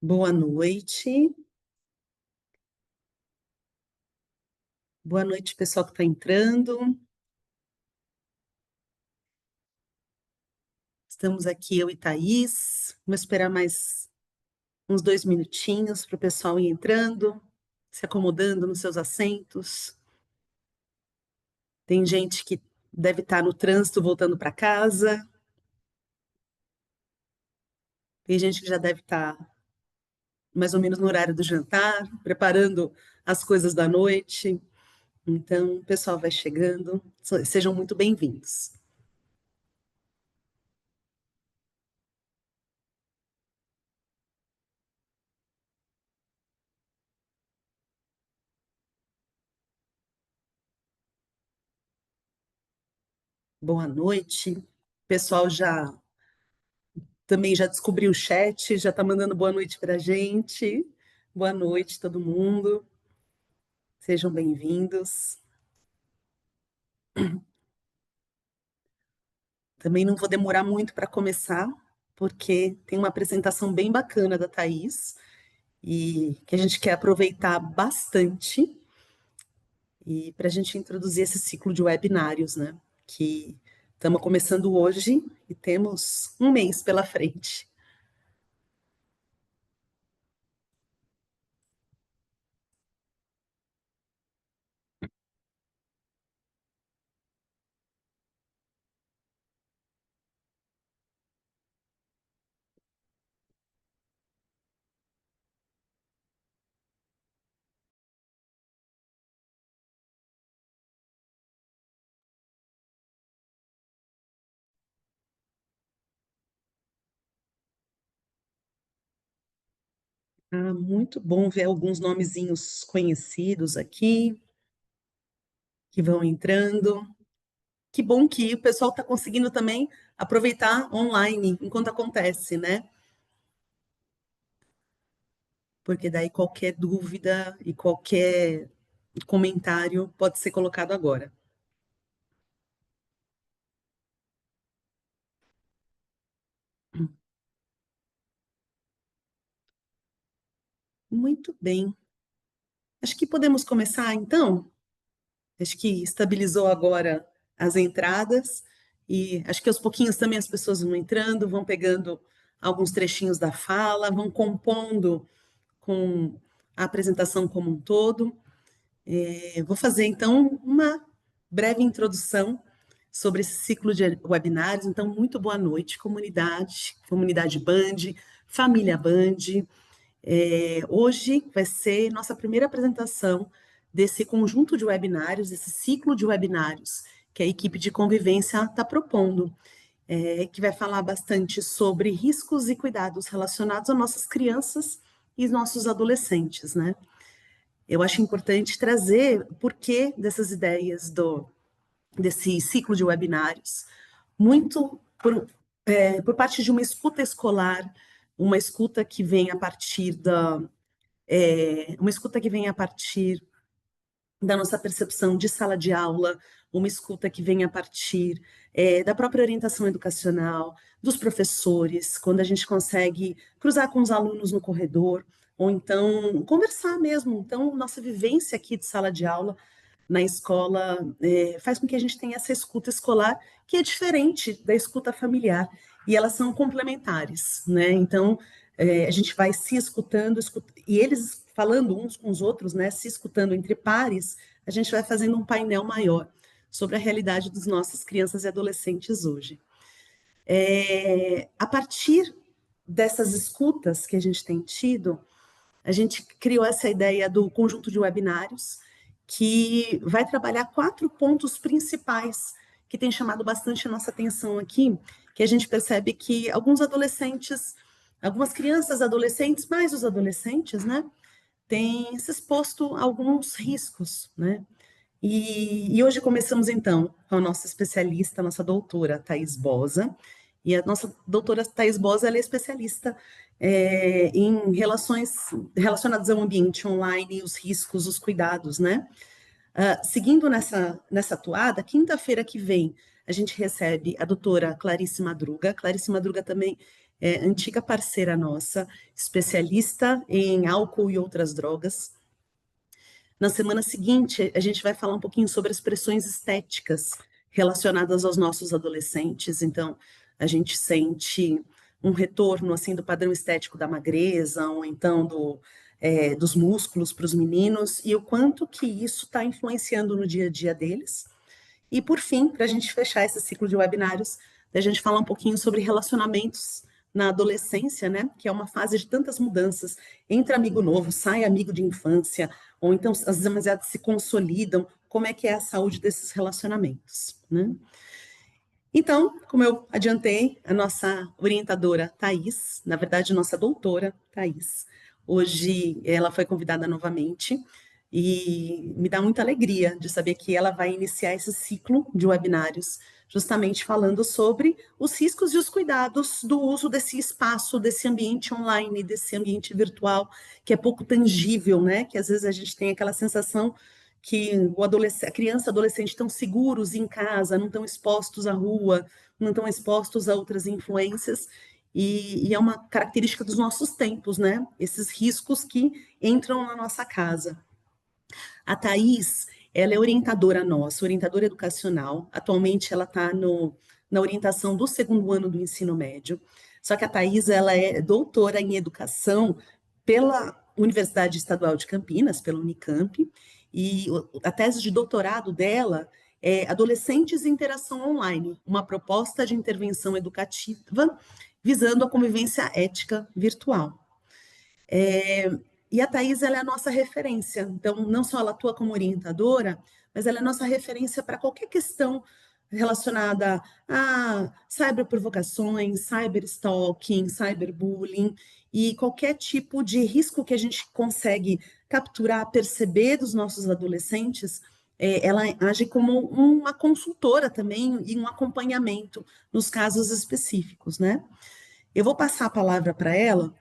Boa noite. Boa noite, pessoal que está entrando. Estamos aqui, eu e Thaís. Vamos esperar mais uns 2 minutinhos para o pessoal ir entrando, se acomodando nos seus assentos. Tem gente que deve estar no trânsito voltando para casa. Tem gente que já deve estar mais ou menos no horário do jantar, preparando as coisas da noite. Então, o pessoal vai chegando. Sejam muito bem-vindos. Boa noite. O pessoal já também já descobriu o chat, já está mandando boa noite para a gente. Boa noite, todo mundo. Sejam bem-vindos. Também não vou demorar muito para começar, porque tem uma apresentação bem bacana da Thaís e que a gente quer aproveitar bastante e para a gente introduzir esse ciclo de webinários, né? Que estamos começando hoje e temos um mês pela frente. Ah, muito bom ver alguns nomezinhos conhecidos aqui que vão entrando. Que bom que o pessoal está conseguindo também aproveitar online enquanto acontece, né? Porque daí qualquer dúvida e qualquer comentário pode ser colocado agora. Muito bem. Acho que podemos começar então. Acho que estabilizou agora as entradas e acho que aos pouquinhos também as pessoas vão entrando, vão pegando alguns trechinhos da fala, vão compondo com a apresentação como um todo. Vou fazer, então, uma breve introdução sobre esse ciclo de webinários. Então, muito boa noite, comunidade, comunidade Band, família Band. Hoje vai ser nossa primeira apresentação desse conjunto de webinários, esse ciclo de webinários que a equipe de convivência está propondo, que vai falar bastante sobre riscos e cuidados relacionados a nossas crianças e nossos adolescentes, né? Eu acho importante trazer o porquê dessas ideias desse ciclo de webinários, muito por parte de uma escuta escolar, uma escuta que vem a partir uma escuta que vem a partir da nossa percepção de sala de aula, uma escuta que vem a partir da própria orientação educacional, dos professores, quando a gente consegue cruzar com os alunos no corredor, ou então conversar mesmo. Então, nossa vivência aqui de sala de aula na escola faz com que a gente tenha essa escuta escolar que é diferente da escuta familiar, e elas são complementares, né? Então, a gente vai se escutando, e eles falando uns com os outros, né? Se escutando entre pares, a gente vai fazendo um painel maior sobre a realidade dos nossos crianças e adolescentes hoje. A partir dessas escutas que a gente tem tido, a gente criou essa ideia do conjunto de webinários, que vai trabalhar 4 pontos principais que tem chamado bastante a nossa atenção aqui, que a gente percebe que alguns adolescentes, algumas crianças, adolescentes, mais os adolescentes, né, têm se exposto a alguns riscos, né? E hoje começamos, então, com a nossa especialista, a nossa doutora Thaís Bosa. E a nossa doutora Thaís Bosa, ela é especialista em relações relacionadas ao ambiente online, os riscos, os cuidados, né? Seguindo nessa toada, quinta-feira que vem, a gente recebe a doutora Clarice Madruga. Clarice Madruga também é antiga parceira nossa, especialista em álcool e outras drogas. Na semana seguinte, a gente vai falar um pouquinho sobre as pressões estéticas relacionadas aos nossos adolescentes. Então, a gente sente um retorno assim do padrão estético da magreza, ou então dos músculos para os meninos, e o quanto que isso está influenciando no dia a dia deles. E, por fim, para a gente fechar esse ciclo de webinários, a gente falar um pouquinho sobre relacionamentos na adolescência, né? Que é uma fase de tantas mudanças. Entra amigo novo, sai amigo de infância, ou então as amizades se consolidam. Como é que é a saúde desses relacionamentos, né? Então, como eu adiantei, a nossa orientadora Thais, na verdade, nossa doutora Thais, hoje ela foi convidada novamente e me dá muita alegria de saber que ela vai iniciar esse ciclo de webinários, justamente falando sobre os riscos e os cuidados do uso desse espaço, desse ambiente online, desse ambiente virtual, que é pouco tangível, né? Que às vezes a gente tem aquela sensação que a criança e o adolescente estão seguros em casa, não estão expostos à rua, não estão expostos a outras influências, e é uma característica dos nossos tempos, né? Esses riscos que entram na nossa casa. A Thais, ela é orientadora nossa, orientadora educacional. Atualmente, ela está na orientação do segundo ano do ensino médio. Só que a Thais, ela é doutora em educação pela Universidade Estadual de Campinas, pela Unicamp, e a tese de doutorado dela é Adolescentes e Interação Online, uma proposta de intervenção educativa visando a convivência ética virtual. E a Thais, ela é a nossa referência. Então, não só ela atua como orientadora, mas ela é a nossa referência para qualquer questão relacionada a cyberprovocações, cyberstalking, cyberbullying e qualquer tipo de risco que a gente consegue capturar, perceber dos nossos adolescentes. Ela age como uma consultora também e um acompanhamento nos casos específicos, né? Eu vou passar a palavra para ela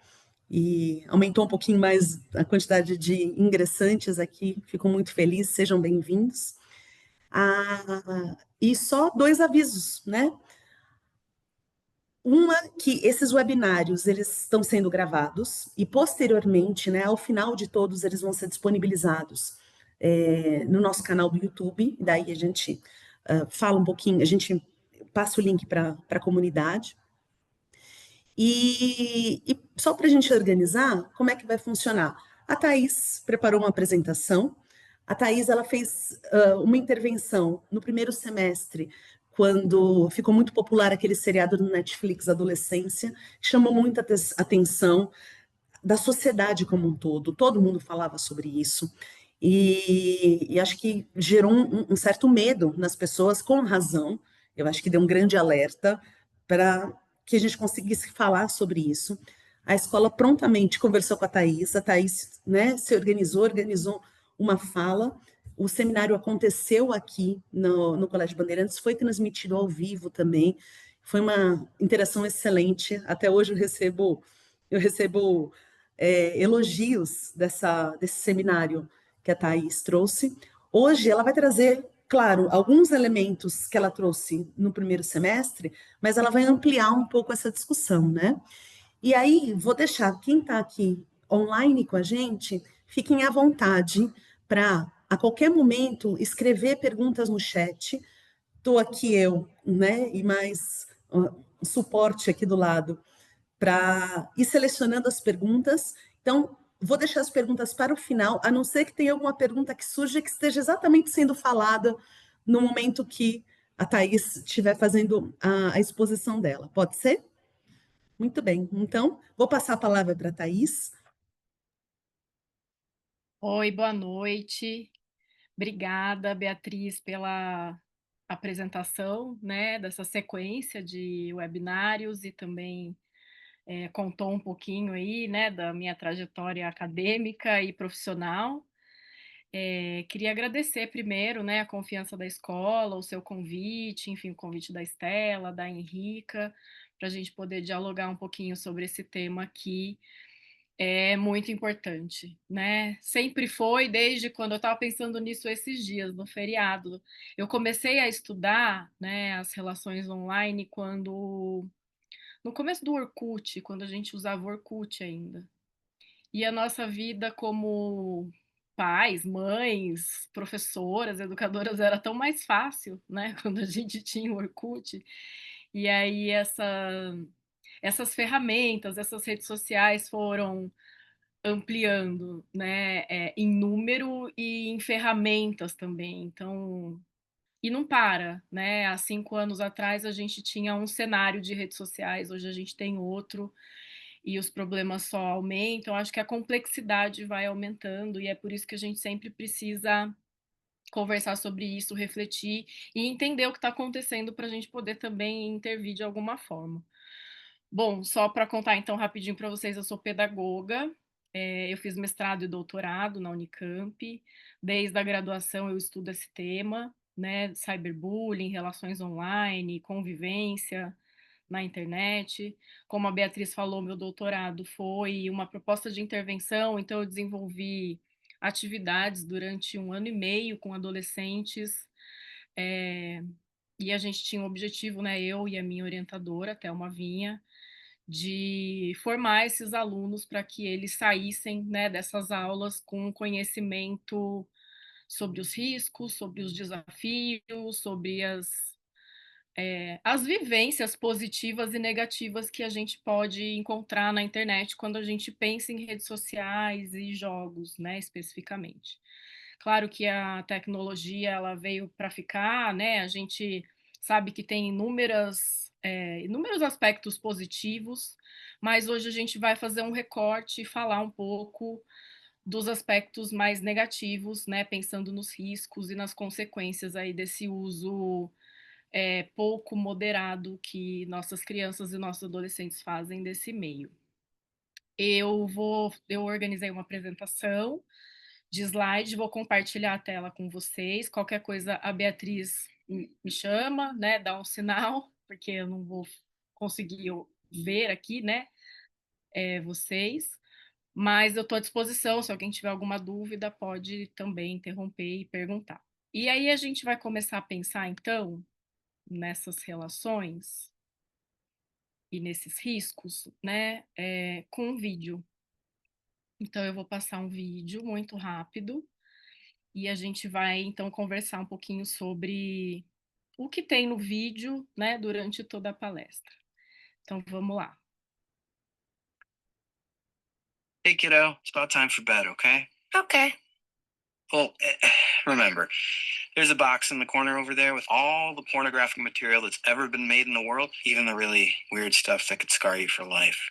e aumentou um pouquinho mais a quantidade de ingressantes aqui. Fico muito feliz, sejam bem-vindos. E só dois avisos, né? Uma, que esses webinários, eles estão sendo gravados e, posteriormente, né, ao final de todos, eles vão ser disponibilizados no nosso canal do YouTube. Daí a gente fala um pouquinho, a gente passa o link para a comunidade. E só para a gente organizar, como é que vai funcionar? A Thais preparou uma apresentação. A Thais, ela fez uma intervenção no primeiro semestre, quando ficou muito popular aquele seriado do Netflix, Adolescência, que chamou muita atenção da sociedade como um todo mundo falava sobre isso. E acho que gerou um certo medo nas pessoas, com razão. Eu acho que deu um grande alerta para que a gente conseguisse falar sobre isso. A escola prontamente conversou com a Thais, né, se organizou uma fala. O seminário aconteceu aqui no Colégio Bandeirantes, foi transmitido ao vivo também. Foi uma interação excelente. Até hoje eu recebo elogios desse seminário que a Thais trouxe. Hoje ela vai trazer, claro, alguns elementos que ela trouxe no primeiro semestre, mas ela vai ampliar um pouco essa discussão, né? E aí, vou deixar quem está aqui online com a gente, fiquem à vontade para, a qualquer momento, escrever perguntas no chat. Estou aqui eu, né? E mais suporte aqui do lado para ir selecionando as perguntas. Então, vou deixar as perguntas para o final, a não ser que tenha alguma pergunta que surja que esteja exatamente sendo falada no momento que a Thais estiver fazendo a exposição dela. Pode ser? Muito bem. Então, vou passar a palavra para a Thais. Oi, boa noite. Obrigada, Beatriz, pela apresentação, né, dessa sequência de webinários e também contou um pouquinho aí, né, da minha trajetória acadêmica e profissional. Queria agradecer primeiro, né, a confiança da escola, o seu convite, enfim, o convite da Estela, da Henrica, para a gente poder dialogar um pouquinho sobre esse tema aqui é muito importante, né? Sempre foi, desde quando eu estava pensando nisso esses dias, no feriado. Eu comecei a estudar, né, as relações online quando no começo do Orkut, quando a gente usava o Orkut ainda. E a nossa vida como pais, mães, professoras, educadoras era tão mais fácil, né, quando a gente tinha o Orkut. E aí essas ferramentas, essas redes sociais foram ampliando, né, em número e em ferramentas também. Então, e não para, né? Há 5 anos atrás a gente tinha um cenário de redes sociais, hoje a gente tem outro e os problemas só aumentam. Acho que a complexidade vai aumentando e é por isso que a gente sempre precisa conversar sobre isso, refletir e entender o que está acontecendo para a gente poder também intervir de alguma forma. Bom, só para contar então rapidinho para vocês, eu sou pedagoga, eu fiz mestrado e doutorado na Unicamp, desde a graduação eu estudo esse tema, né, cyberbullying, relações online, convivência na internet. Como a Beatriz falou, meu doutorado foi uma proposta de intervenção, então eu desenvolvi atividades durante 1 ano e meio com adolescentes, e a gente tinha um objetivo, né, eu e a minha orientadora, Thelma Vinha, de formar esses alunos para que eles saíssem, né, dessas aulas com conhecimento sobre os riscos, sobre os desafios, sobre as vivências positivas e negativas que a gente pode encontrar na internet quando a gente pensa em redes sociais e jogos, né, especificamente. Claro que a tecnologia ela veio para ficar, né? A gente sabe que tem inúmeros aspectos positivos, mas hoje a gente vai fazer um recorte e falar um pouco dos aspectos mais negativos, né? Pensando nos riscos e nas consequências aí desse uso pouco moderado que nossas crianças e nossos adolescentes fazem desse meio. Eu organizei uma apresentação de slide, vou compartilhar a tela com vocês. Qualquer coisa, a Beatriz me chama, né? Dá um sinal, porque eu não vou conseguir ver aqui, né? Vocês. Mas eu estou à disposição, se alguém tiver alguma dúvida, pode também interromper e perguntar. E aí a gente vai começar a pensar, então, nessas relações e nesses riscos, né? Com um vídeo. Então, eu vou passar um vídeo muito rápido e a gente vai então conversar um pouquinho sobre o que tem no vídeo, né, durante toda a palestra. Então vamos lá. Hey, kiddo, it's about time for bed, okay? Okay. Well, remember, there's a box in the corner over there with all the pornographic material that's ever been made in the world, even the really weird stuff that could scar you for life.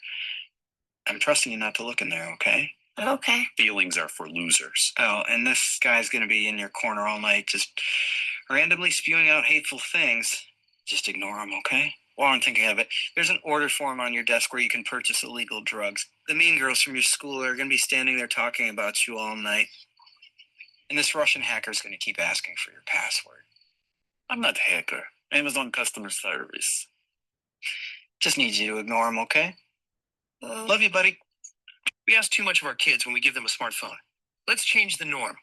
I'm trusting you not to look in there, okay? Okay. Feelings are for losers. Oh, and this guy's gonna be in your corner all night, just randomly spewing out hateful things. Just ignore him, okay? While I'm thinking of it, there's an order form on your desk where you can purchase illegal drugs. The mean girls from your school are gonna be standing there talking about you all night. And this Russian hacker is gonna keep asking for your password. I'm not a hacker. Amazon customer service. Just need you to ignore him, okay? Love you, buddy. We ask too much of our kids when we give them a smartphone. Let's change the norm.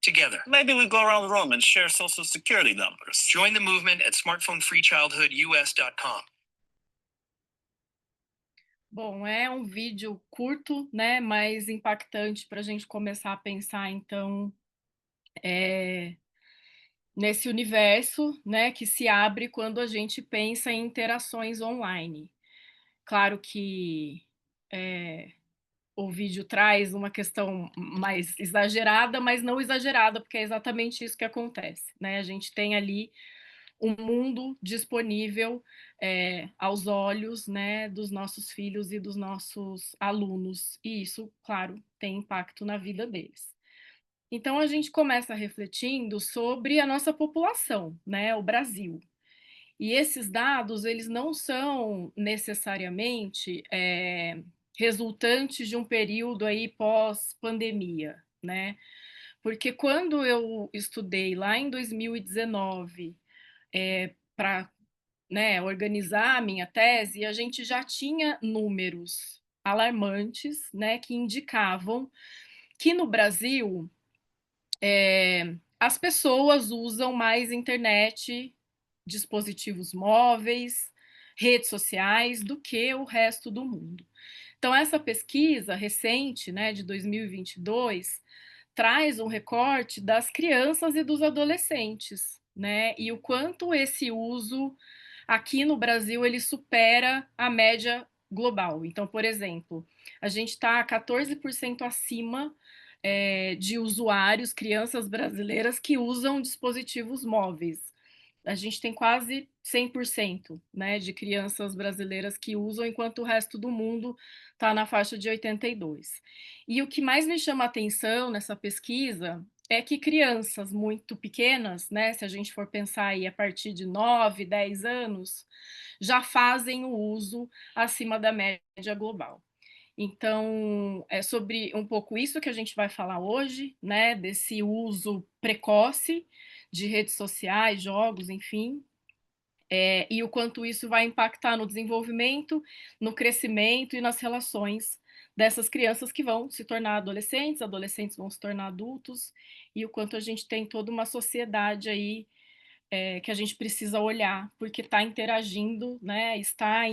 Together. Maybe we go around the room and share social security numbers. Join the movement at smartphonefreechildhoodus.com. Bom, é um vídeo curto, né, mas impactante para a gente começar a pensar, então, nesse universo, né, que se abre quando a gente pensa em interações online. Claro que o vídeo traz uma questão mais exagerada, mas não exagerada, porque é exatamente isso que acontece, né? A gente tem ali um mundo disponível aos olhos, né, dos nossos filhos e dos nossos alunos, e isso, claro, tem impacto na vida deles. Então a gente começa refletindo sobre a nossa população, né, o Brasil. E esses dados, eles não são necessariamente resultantes de um período aí pós-pandemia, né? Porque quando eu estudei lá em 2019 para, né, organizar a minha tese, a gente já tinha números alarmantes, né, que indicavam que no Brasil as pessoas usam mais internet, dispositivos móveis, redes sociais do que o resto do mundo. Então, essa pesquisa recente, né, de 2022, traz um recorte das crianças e dos adolescentes, né, e o quanto esse uso aqui no Brasil ele supera a média global. Então, por exemplo, a gente está 14% acima de usuários, crianças brasileiras que usam dispositivos móveis. A gente tem quase 100%, né, de crianças brasileiras que usam, enquanto o resto do mundo está na faixa de 82%. E o que mais me chama a atenção nessa pesquisa é que crianças muito pequenas, né, se a gente for pensar aí a partir de 9, 10 anos, já fazem o uso acima da média global. Então, é sobre um pouco isso que a gente vai falar hoje, né, desse uso precoce de redes sociais, jogos, enfim, e o quanto isso vai impactar no desenvolvimento, no crescimento e nas relações dessas crianças que vão se tornar adolescentes, adolescentes vão se tornar adultos, e o quanto a gente tem toda uma sociedade aí que a gente precisa olhar, porque está interagindo, né, está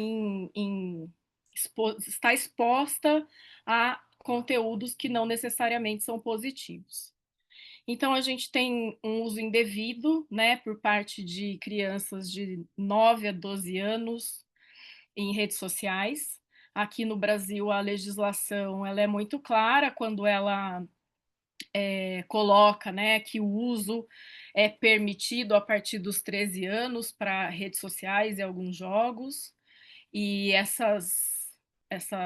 exposta a conteúdos que não necessariamente são positivos. Então, a gente tem um uso indevido, né, por parte de crianças de 9 a 12 anos em redes sociais. Aqui no Brasil, a legislação ela é muito clara quando ela coloca, né, que o uso é permitido a partir dos 13 anos para redes sociais e alguns jogos, e essa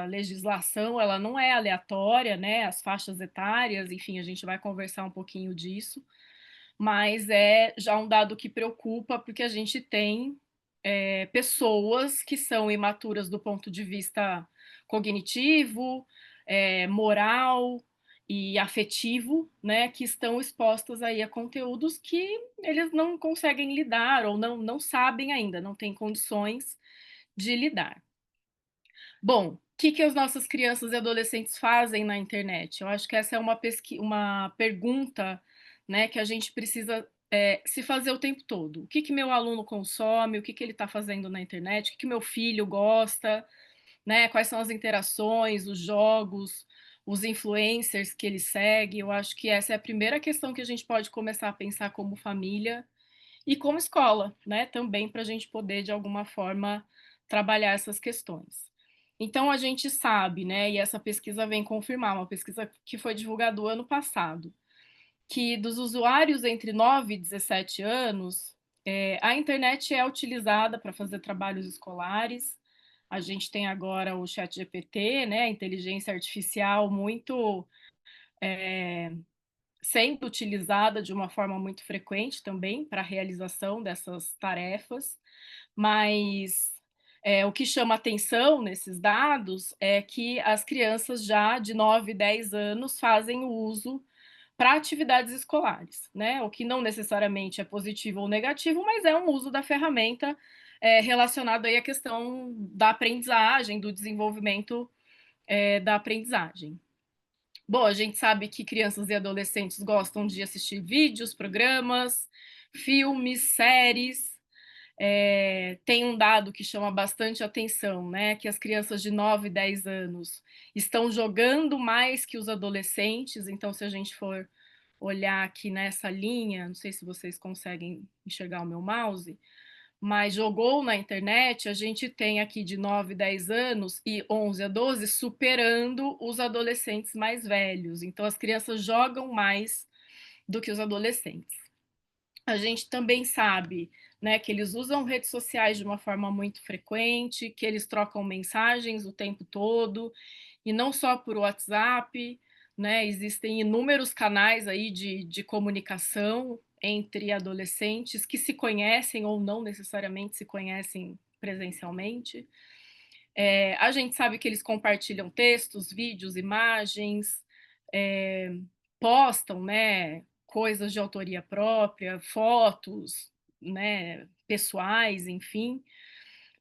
legislação ela não é aleatória, né, as faixas etárias, enfim, a gente vai conversar um pouquinho disso, mas é já um dado que preocupa, porque a gente tem pessoas que são imaturas do ponto de vista cognitivo, moral e afetivo, né, que estão expostas aí a conteúdos que eles não conseguem lidar ou não sabem ainda, não têm condições de lidar. Bom, o que as nossas crianças e adolescentes fazem na internet? Eu acho que essa é uma pergunta, né, que a gente precisa se fazer o tempo todo. O que meu aluno consome, o que ele está fazendo na internet, o que meu filho gosta, né, quais são as interações, os jogos, os influencers que ele segue. Eu acho que essa é a primeira questão que a gente pode começar a pensar como família e como escola, né, também para a gente poder, de alguma forma, trabalhar essas questões. Então, a gente sabe, né, e essa pesquisa vem confirmar, uma pesquisa que foi divulgada o ano passado, que dos usuários entre 9 e 17 anos, a internet é utilizada para fazer trabalhos escolares. A gente tem agora o ChatGPT, né, a inteligência artificial muito sendo utilizada de uma forma muito frequente também para a realização dessas tarefas, mas o que chama atenção nesses dados é que as crianças já de 9, 10 anos fazem o uso para atividades escolares, né? O que não necessariamente é positivo ou negativo, mas é um uso da ferramenta relacionado aí à questão da aprendizagem, do desenvolvimento da aprendizagem. Bom, a gente sabe que crianças e adolescentes gostam de assistir vídeos, programas, filmes, séries. Tem um dado que chama bastante atenção, né? Que as crianças de 9, 10 anos estão jogando mais que os adolescentes. Então, se a gente for olhar aqui nessa linha, não sei se vocês conseguem enxergar o meu mouse, mas jogou na internet, a gente tem aqui de 9, 10 anos e 11 a 12 superando os adolescentes mais velhos. Então, as crianças jogam mais do que os adolescentes. A gente também sabe, né, que eles usam redes sociais de uma forma muito frequente, que eles trocam mensagens o tempo todo, e não só por WhatsApp, né, existem inúmeros canais aí de comunicação entre adolescentes que se conhecem ou não necessariamente se conhecem presencialmente. A gente sabe que eles compartilham textos, vídeos, imagens, postam, né, coisas de autoria própria, fotos, né, pessoais, enfim.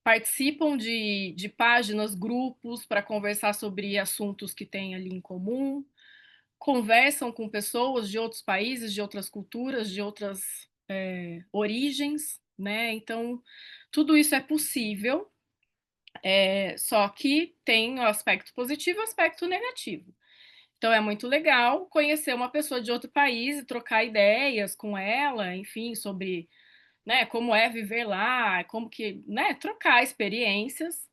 Participam de páginas, grupos para conversar sobre assuntos que têm ali em comum, conversam com pessoas de outros países, de outras culturas, de outras origens, né? Então, tudo isso é possível, Só que tem o aspecto positivo e o aspecto negativo. Então é muito legal conhecer uma pessoa de outro país e trocar ideias com ela, enfim, sobre, né, como é viver lá, como que, né, trocar experiências,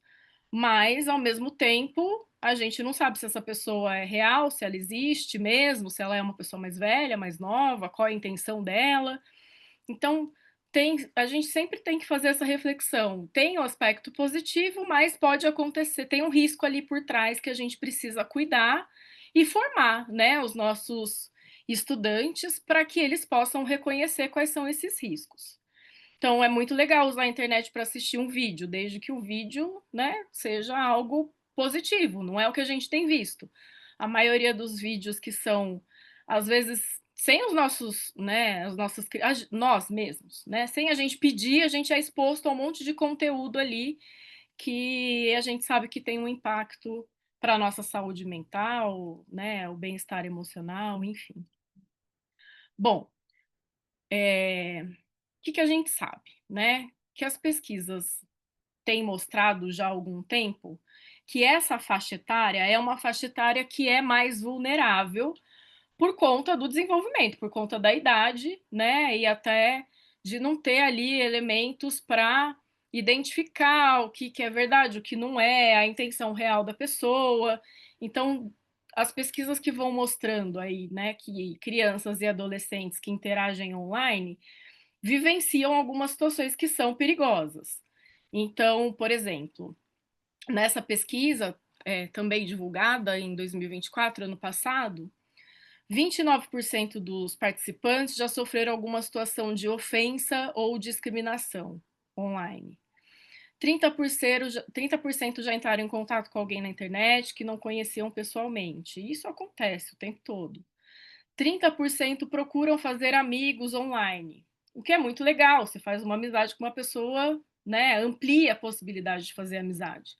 mas ao mesmo tempo a gente não sabe se essa pessoa é real, se ela existe mesmo, se ela é uma pessoa mais velha, mais nova, qual é a intenção dela. Então, a gente sempre tem que fazer essa reflexão. Tem o aspecto positivo, mas pode acontecer, tem um risco ali por trás que a gente precisa cuidar e formar, né, os nossos estudantes para que eles possam reconhecer quais são esses riscos. Então, é muito legal usar a internet para assistir um vídeo, desde que o vídeo, né, seja algo positivo, não é o que a gente tem visto. A maioria dos vídeos que são, às vezes, sem os nossos, né, nós mesmos, né, sem a gente pedir, a gente é exposto a um monte de conteúdo ali que a gente sabe que tem um impacto para a nossa saúde mental, né, o bem-estar emocional, enfim. Bom, que a gente sabe, né? Que as pesquisas têm mostrado já há algum tempo que essa faixa etária é uma faixa etária que é mais vulnerável por conta do desenvolvimento, por conta da idade, né? E até de não ter ali elementos para identificar o que é verdade, o que não é, a intenção real da pessoa. Então, as pesquisas que vão mostrando aí, né, que crianças e adolescentes que interagem online vivenciam algumas situações que são perigosas. Então, por exemplo, nessa pesquisa, também divulgada em 2024, ano passado, 29% dos participantes já sofreram alguma situação de ofensa ou discriminação online. 30% já entraram em contato com alguém na internet que não conheciam pessoalmente. Isso acontece o tempo todo. 30% procuram fazer amigos online, o que é muito legal. Você faz uma amizade com uma pessoa, né, amplia a possibilidade de fazer amizade.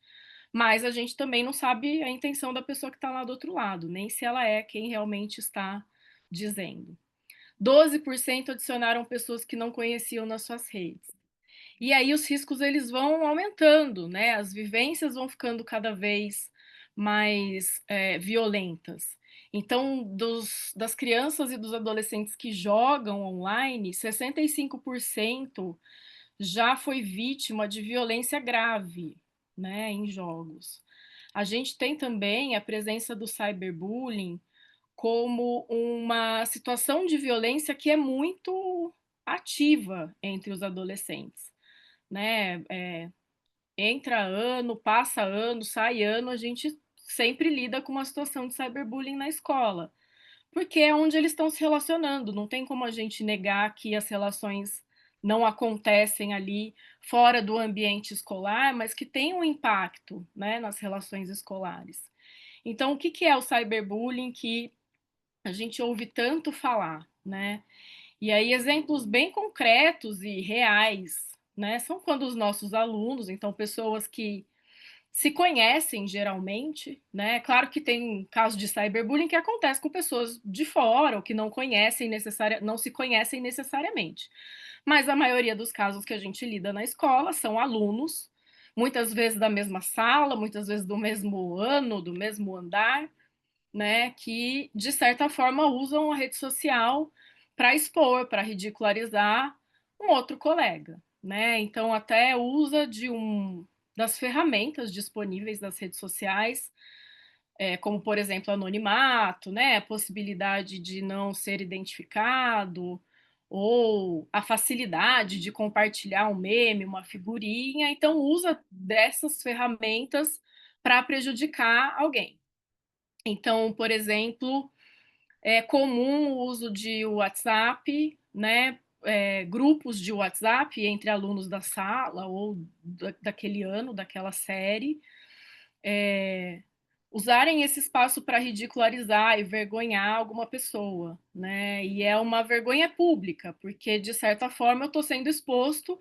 Mas a gente também não sabe a intenção da pessoa que está lá do outro lado, nem se ela é quem realmente está dizendo. 12% adicionaram pessoas que não conheciam nas suas redes. E aí os riscos eles vão aumentando, né? As vivências vão ficando cada vez mais violentas. Então, das crianças e dos adolescentes que jogam online, 65% já foi vítima de violência grave, né, em jogos. A gente tem também a presença do cyberbullying como uma situação de violência que é muito ativa entre os adolescentes, né? Entra ano, passa ano, sai ano, a gente sempre lida com uma situação de cyberbullying na escola, porque é onde eles estão se relacionando. Não tem como a gente negar que as relações não acontecem ali fora do ambiente escolar, mas que tem um impacto, né, nas relações escolares. Então, o que é o cyberbullying que a gente ouve tanto falar, né? E aí, exemplos bem concretos e reais, né? São quando os nossos alunos, então pessoas que se conhecem geralmente, né? Claro que tem casos de cyberbullying que acontece com pessoas de fora ou que não se conhecem necessariamente. Mas a maioria dos casos que a gente lida na escola são alunos, muitas vezes da mesma sala, muitas vezes do mesmo ano, do mesmo andar, né, que de certa forma usam a rede social para expor, para ridicularizar um outro colega, né? Então até usa das ferramentas disponíveis das redes sociais, como por exemplo anonimato, né, a possibilidade de não ser identificado ou a facilidade de compartilhar um meme, uma figurinha, então usa dessas ferramentas para prejudicar alguém. Então, por exemplo, é comum o uso de WhatsApp, né? Grupos de WhatsApp entre alunos da sala ou daquele ano, daquela série, usarem esse espaço para ridicularizar e vergonhar alguma pessoa, né? E é uma vergonha pública, porque de certa forma eu estou sendo exposto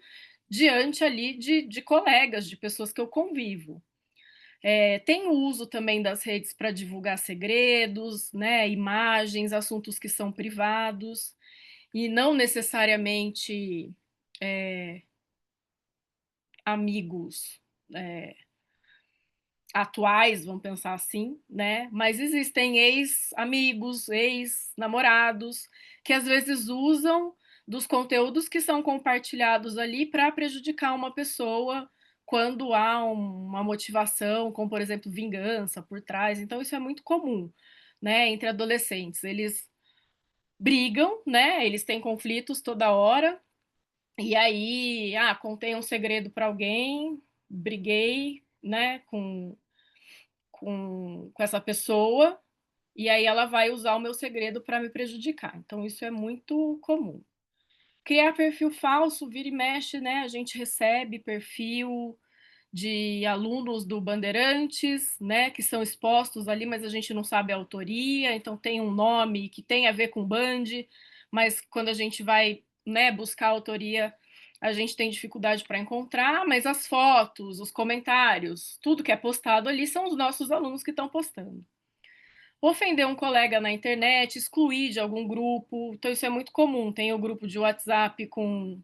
diante ali de colegas, de pessoas que eu convivo. Tem o uso também das redes para divulgar segredos, né, imagens, assuntos que são privados, e não necessariamente amigos atuais, vamos pensar assim, né? Mas existem ex-amigos, ex-namorados, que às vezes usam dos conteúdos que são compartilhados ali para prejudicar uma pessoa quando há uma motivação, como por exemplo vingança por trás. Então isso é muito comum, né? Entre adolescentes, eles brigam, né? Eles têm conflitos toda hora. E aí, contei um segredo para alguém, briguei, né, com essa pessoa, e aí ela vai usar o meu segredo para me prejudicar. Então, isso é muito comum. Criar perfil falso, vira e mexe, né? A gente recebe perfil de alunos do Bandeirantes, né, que são expostos ali, mas a gente não sabe a autoria, então tem um nome que tem a ver com Band, mas quando a gente vai, né, buscar a autoria, a gente tem dificuldade para encontrar, mas as fotos, os comentários, tudo que é postado ali são os nossos alunos que estão postando. Ofender um colega na internet, excluir de algum grupo, então isso é muito comum. Tem o grupo de WhatsApp com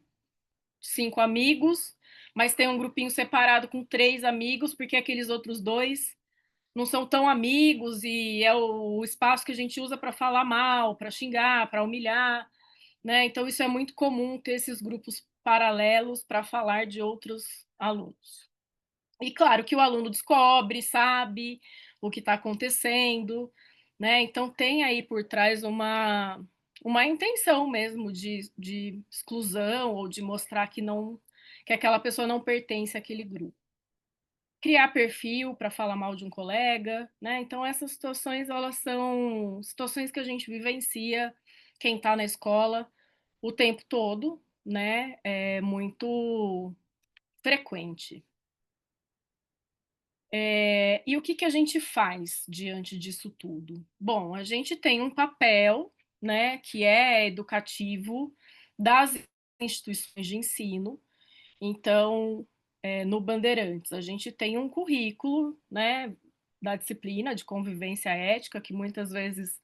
5 amigos, mas tem um grupinho separado com 3 amigos, porque aqueles outros 2 não são tão amigos e é o espaço que a gente usa para falar mal, para xingar, para humilhar, né? Então isso é muito comum ter esses grupos paralelos para falar de outros alunos. E claro que o aluno descobre, sabe o que está acontecendo, né? Então tem aí por trás uma intenção mesmo de exclusão ou de mostrar que não que aquela pessoa não pertence àquele grupo. Criar perfil para falar mal de um colega, né? Então essas situações elas são situações que a gente vivencia quem está na escola o tempo todo, né? É muito frequente. E o que, que a gente faz diante disso tudo? Bom, a gente tem um papel, né, que é educativo das instituições de ensino. Então, no Bandeirantes, a gente tem um currículo, né, da disciplina de convivência ética, que muitas vezes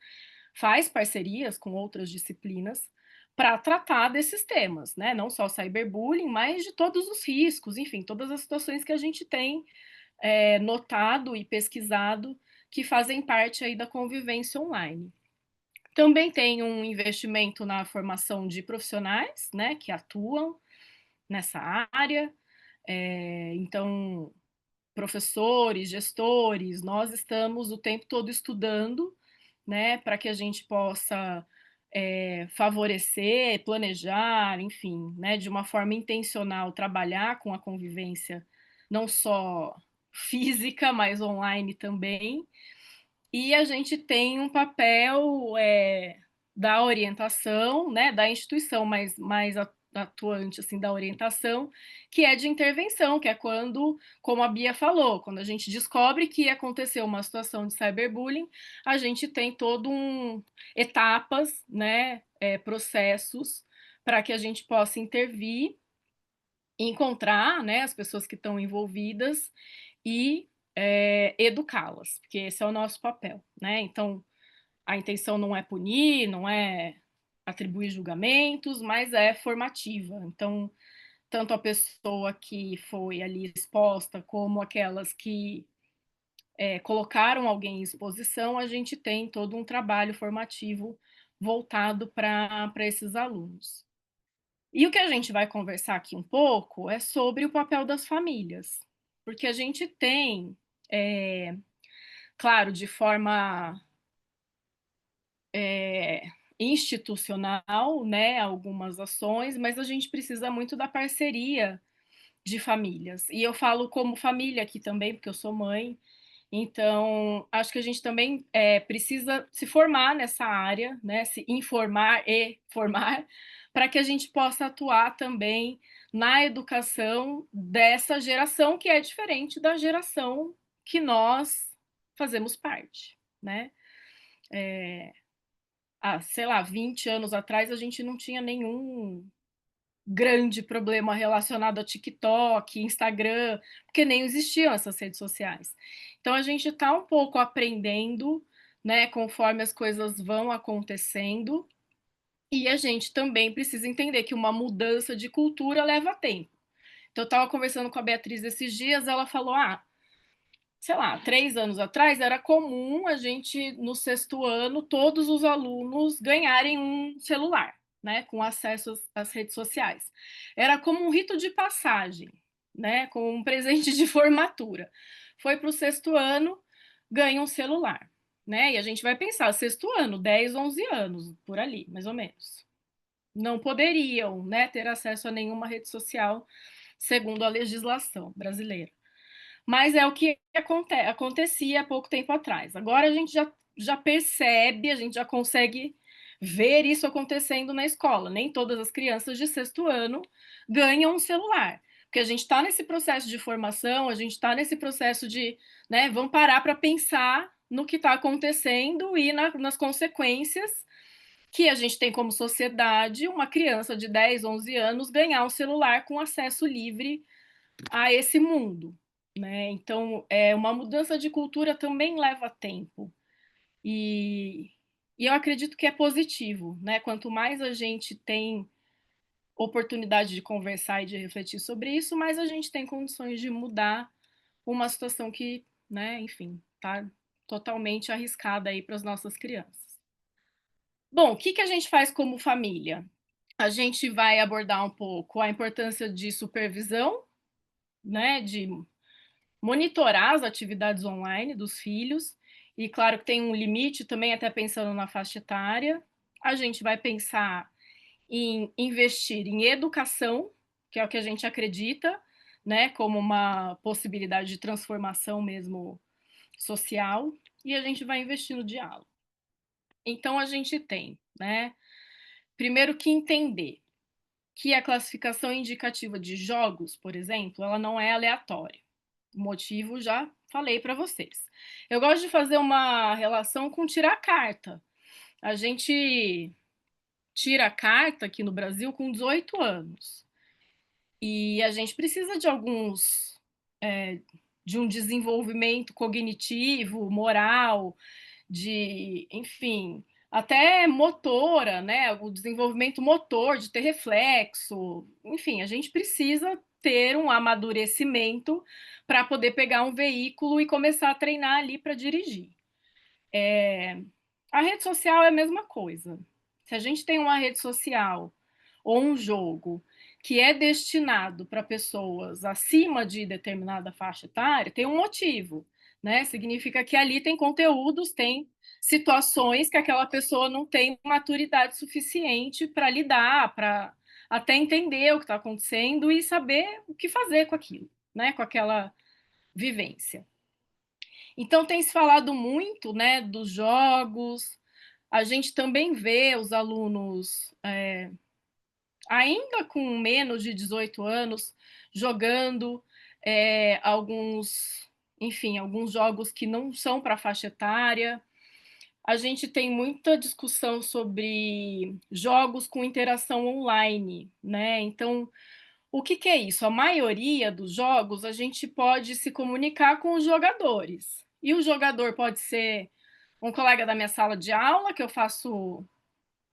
faz parcerias com outras disciplinas para tratar desses temas, né? Não só cyberbullying, mas de todos os riscos, enfim, todas as situações que a gente tem notado e pesquisado que fazem parte aí da convivência online. Também tem um investimento na formação de profissionais, né, que atuam nessa área. Então, professores, gestores, nós estamos o tempo todo estudando, né, para que a gente possa favorecer, planejar, enfim, né, de uma forma intencional, trabalhar com a convivência não só física, mas online também. E a gente tem um papel da orientação, né, da instituição mais atuante assim da orientação, que é de intervenção, que é quando, como a Bia falou, quando a gente descobre que aconteceu uma situação de cyberbullying, a gente tem todo etapas, né, processos para que a gente possa intervir, encontrar, né, as pessoas que estão envolvidas e educá-las, porque esse é o nosso papel, né? Então, a intenção não é punir, não é atribuir julgamentos, mas é formativa. Então, tanto a pessoa que foi ali exposta, como aquelas que colocaram alguém em exposição, a gente tem todo um trabalho formativo voltado para esses alunos. E o que a gente vai conversar aqui um pouco é sobre o papel das famílias, porque a gente tem, claro, de forma institucional, né, algumas ações, mas a gente precisa muito da parceria de famílias. E eu falo como família aqui também, porque eu sou mãe, então acho que a gente também precisa se formar nessa área, né, se informar e formar, para que a gente possa atuar também na educação dessa geração que é diferente da geração que nós fazemos parte, né? Sei lá, 20 anos atrás a gente não tinha nenhum grande problema relacionado a TikTok, Instagram, porque nem existiam essas redes sociais. Então a gente está um pouco aprendendo, né, conforme as coisas vão acontecendo, e a gente também precisa entender que uma mudança de cultura leva tempo. Então eu estava conversando com a Beatriz esses dias, ela falou: sei lá, 3 anos atrás, era comum a gente, no 6º ano, todos os alunos ganharem um celular, né, com acesso às redes sociais. Era como um rito de passagem, né, como um presente de formatura. Foi para o 6º ano, ganha um celular, né, e a gente vai pensar, 6º ano, 10, 11 anos, por ali, mais ou menos. Não poderiam, né, ter acesso a nenhuma rede social, segundo a legislação brasileira. Mas é o que acontecia há pouco tempo atrás. Agora a gente já percebe, a gente já consegue ver isso acontecendo na escola. Nem todas as crianças de 6º ano ganham um celular, porque a gente está nesse processo de formação, a gente está nesse processo de, né, vamos parar para pensar no que está acontecendo e nas consequências que a gente tem como sociedade, uma criança de 10, 11 anos ganhar um celular com acesso livre a esse mundo, né? Então, uma mudança de cultura também leva tempo. E, e eu acredito que é positivo, né? Quanto mais a gente tem oportunidade de conversar e de refletir sobre isso, mais a gente tem condições de mudar uma situação que, né, enfim, está totalmente arriscada aí para as nossas crianças. Bom, o que que a gente faz como família? A gente vai abordar um pouco a importância de supervisão, né, de monitorar as atividades online dos filhos, e claro que tem um limite também, até pensando na faixa etária. A gente vai pensar em investir em educação, que é o que a gente acredita, né, como uma possibilidade de transformação mesmo social, e a gente vai investir no diálogo. Então a gente tem, né, primeiro que entender que a classificação indicativa de jogos, por exemplo, ela não é aleatória. O motivo já falei para vocês. Eu gosto de fazer uma relação com tirar carta. A gente tira carta aqui no Brasil com 18 anos. E a gente precisa de de um desenvolvimento cognitivo, moral, enfim, até motora, né? O desenvolvimento motor, de ter reflexo, enfim, a gente precisa ter um amadurecimento para poder pegar um veículo e começar a treinar ali para dirigir. A rede social é a mesma coisa. Se a gente tem uma rede social ou um jogo que é destinado para pessoas acima de determinada faixa etária, tem um motivo, né? Significa que ali tem conteúdos, tem situações que aquela pessoa não tem maturidade suficiente para lidar, para até entender o que está acontecendo e saber o que fazer com aquilo, né? Com aquela vivência. Então tem se falado muito, né, dos jogos. A gente também vê os alunos ainda com menos de 18 anos jogando alguns jogos que não são para faixa etária. A gente tem muita discussão sobre jogos com interação online, né? Então, o que que é isso? A maioria dos jogos a gente pode se comunicar com os jogadores. E o jogador pode ser um colega da minha sala de aula, que eu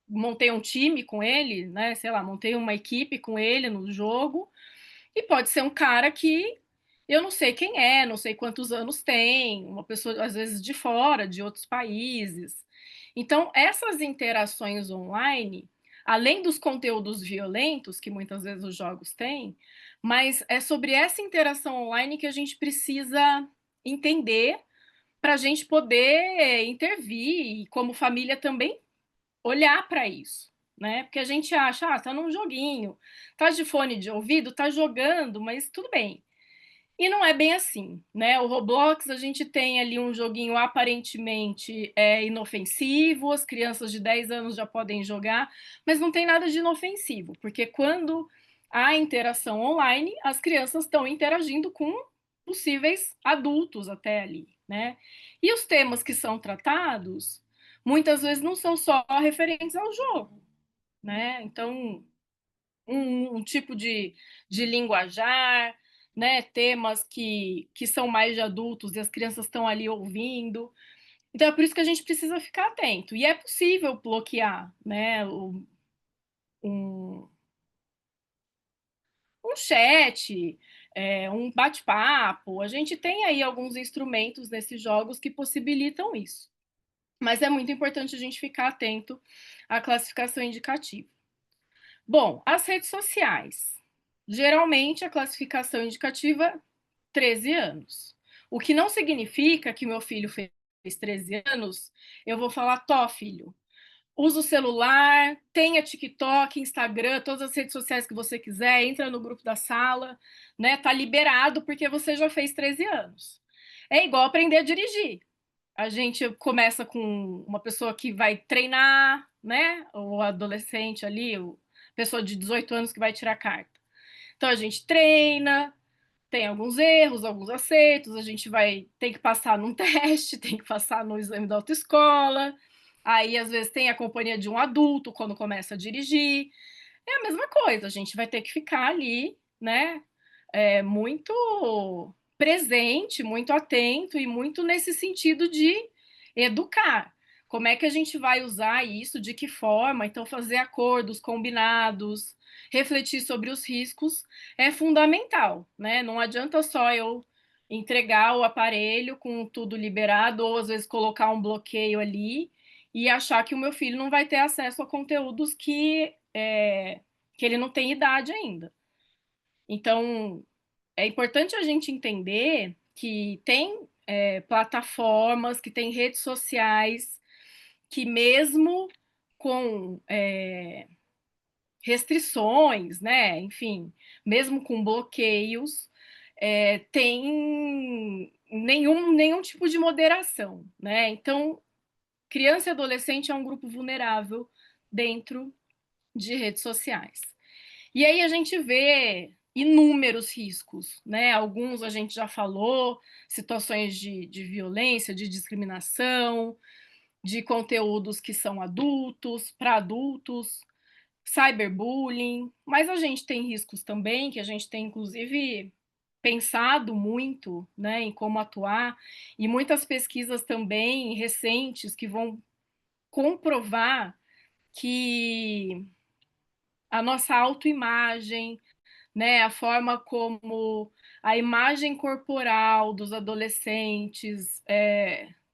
montei um time com ele, né? Sei lá, montei uma equipe com ele no jogo, e pode ser um cara que eu não sei quem é, não sei quantos anos tem, uma pessoa às vezes de fora, de outros países. Então, essas interações online, além dos conteúdos violentos que muitas vezes os jogos têm, mas é sobre essa interação online que a gente precisa entender para a gente poder intervir e, como família, também olhar para isso, né? Porque a gente acha, tá num joguinho, tá de fone de ouvido, tá jogando, mas tudo bem. E não é bem assim, né? O Roblox, a gente tem ali um joguinho aparentemente inofensivo, as crianças de 10 anos já podem jogar, mas não tem nada de inofensivo, porque quando há interação online, as crianças estão interagindo com possíveis adultos até ali, né? E os temas que são tratados, muitas vezes não são só referentes ao jogo, né? Então, um tipo de linguajar, né? Temas que são mais de adultos e as crianças estão ali ouvindo. Então, é por isso que a gente precisa ficar atento. E é possível bloquear, né? Um chat, um bate-papo. A gente tem aí alguns instrumentos nesses jogos que possibilitam isso. Mas é muito importante a gente ficar atento à classificação indicativa. Bom, as redes sociais. Geralmente, a classificação indicativa, 13 anos. O que não significa que meu filho fez 13 anos, eu vou falar, tó, filho, usa o celular, tenha TikTok, Instagram, todas as redes sociais que você quiser, entra no grupo da sala, né? Tá liberado porque você já fez 13 anos. É igual aprender a dirigir. A gente começa com uma pessoa que vai treinar, né? O adolescente ali, a pessoa de 18 anos que vai tirar carta. Então a gente treina, tem alguns erros, alguns acertos, a gente tem que passar num teste, tem que passar no exame da autoescola, aí às vezes tem a companhia de um adulto quando começa a dirigir, é a mesma coisa, a gente vai ter que ficar ali, né, muito presente, muito atento e muito nesse sentido de educar. Como é que a gente vai usar isso, de que forma, então fazer acordos, combinados, refletir sobre os riscos é fundamental, né? Não adianta só eu entregar o aparelho com tudo liberado, ou às vezes colocar um bloqueio ali e achar que o meu filho não vai ter acesso a conteúdos que ele não tem idade ainda. Então, é importante a gente entender que tem plataformas, que tem redes sociais, que mesmo com restrições, né? Enfim, mesmo com bloqueios, tem nenhum tipo de moderação, né? Então, criança e adolescente é um grupo vulnerável dentro de redes sociais. E aí a gente vê inúmeros riscos, né? Alguns a gente já falou, situações de violência, de discriminação, de conteúdos que são adultos, para adultos, cyberbullying, mas a gente tem riscos também, que a gente tem, inclusive, pensado muito, né, em como atuar, e muitas pesquisas também recentes que vão comprovar que a nossa autoimagem, né, a forma como a imagem corporal dos adolescentes,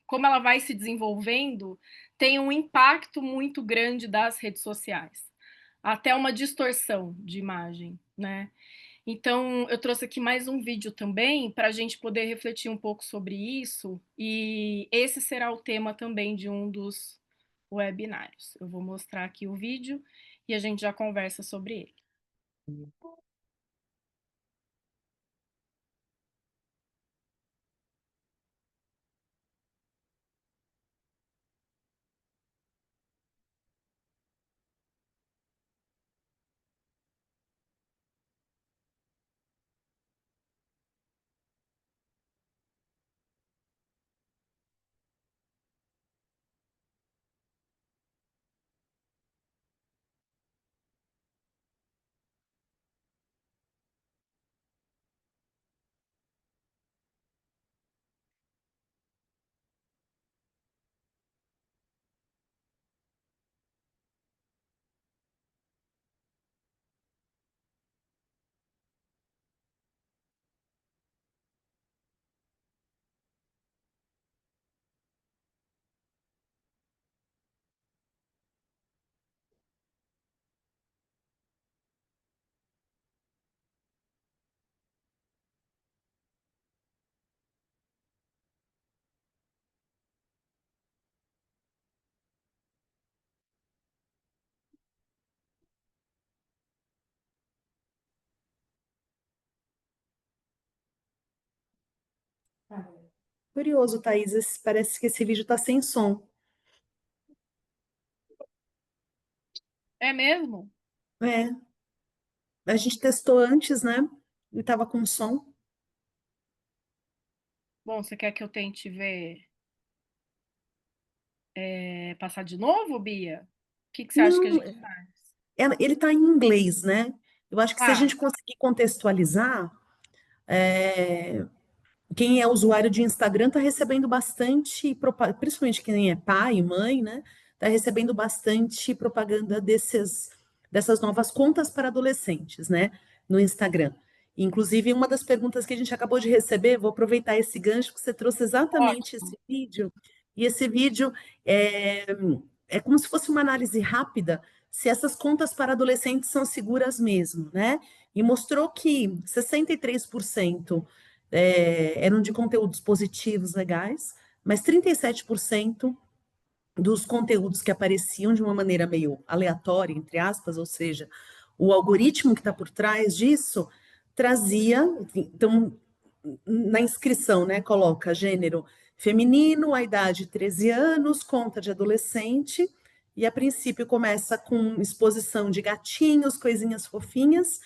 como ela vai se desenvolvendo, tem um impacto muito grande das redes sociais, até uma distorção de imagem, né? Então, eu trouxe aqui mais um vídeo também para a gente poder refletir um pouco sobre isso, e esse será o tema também de um dos webinários. Eu vou mostrar aqui o vídeo e a gente já conversa sobre ele. Curioso, Thaís, parece que esse vídeo está sem som. É mesmo? É, a gente testou antes, né? E estava com som. Bom, você quer que eu tente ver, passar de novo, Bia? O que você acha que a Não, gente faz? ele está em inglês, né? Eu acho que se a Ah, gente conseguir contextualizar, é, quem é usuário de Instagram está recebendo bastante, principalmente quem é pai e mãe, né? Está recebendo bastante propaganda dessas novas contas para adolescentes, né? No Instagram. Inclusive, uma das perguntas que a gente acabou de receber, vou aproveitar esse gancho que você trouxe exatamente Ótimo. esse vídeo, e esse vídeo é, é como se fosse uma análise rápida se essas contas para adolescentes são seguras mesmo, né? E mostrou que 63% eram de conteúdos positivos legais, mas 37% dos conteúdos que apareciam de uma maneira meio aleatória, entre aspas, ou seja, o algoritmo que está por trás disso trazia, então, na inscrição, né, coloca gênero feminino, a idade 13 anos, conta de adolescente, e a princípio começa com exposição de gatinhos, coisinhas fofinhas,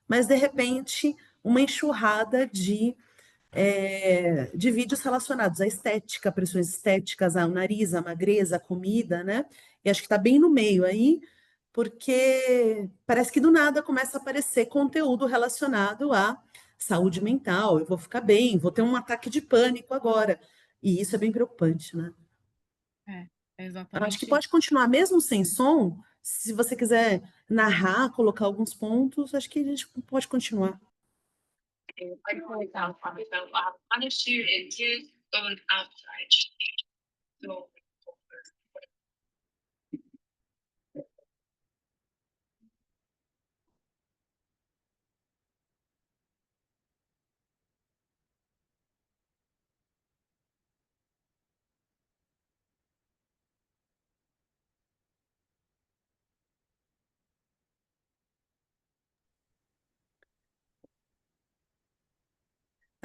mas de repente uma enxurrada de vídeos relacionados à estética, pressões estéticas, ao nariz, à magreza, à comida, né? E acho que está bem no meio aí, porque parece que do nada começa a aparecer conteúdo relacionado à saúde mental. Eu vou ficar bem, vou ter um ataque de pânico agora. E isso é bem preocupante, né? É Acho que exatamente pode isso. continuar mesmo sem som. Se você quiser narrar, colocar alguns pontos, acho que a gente pode continuar. I call out from it. Punish you and you going outside. So,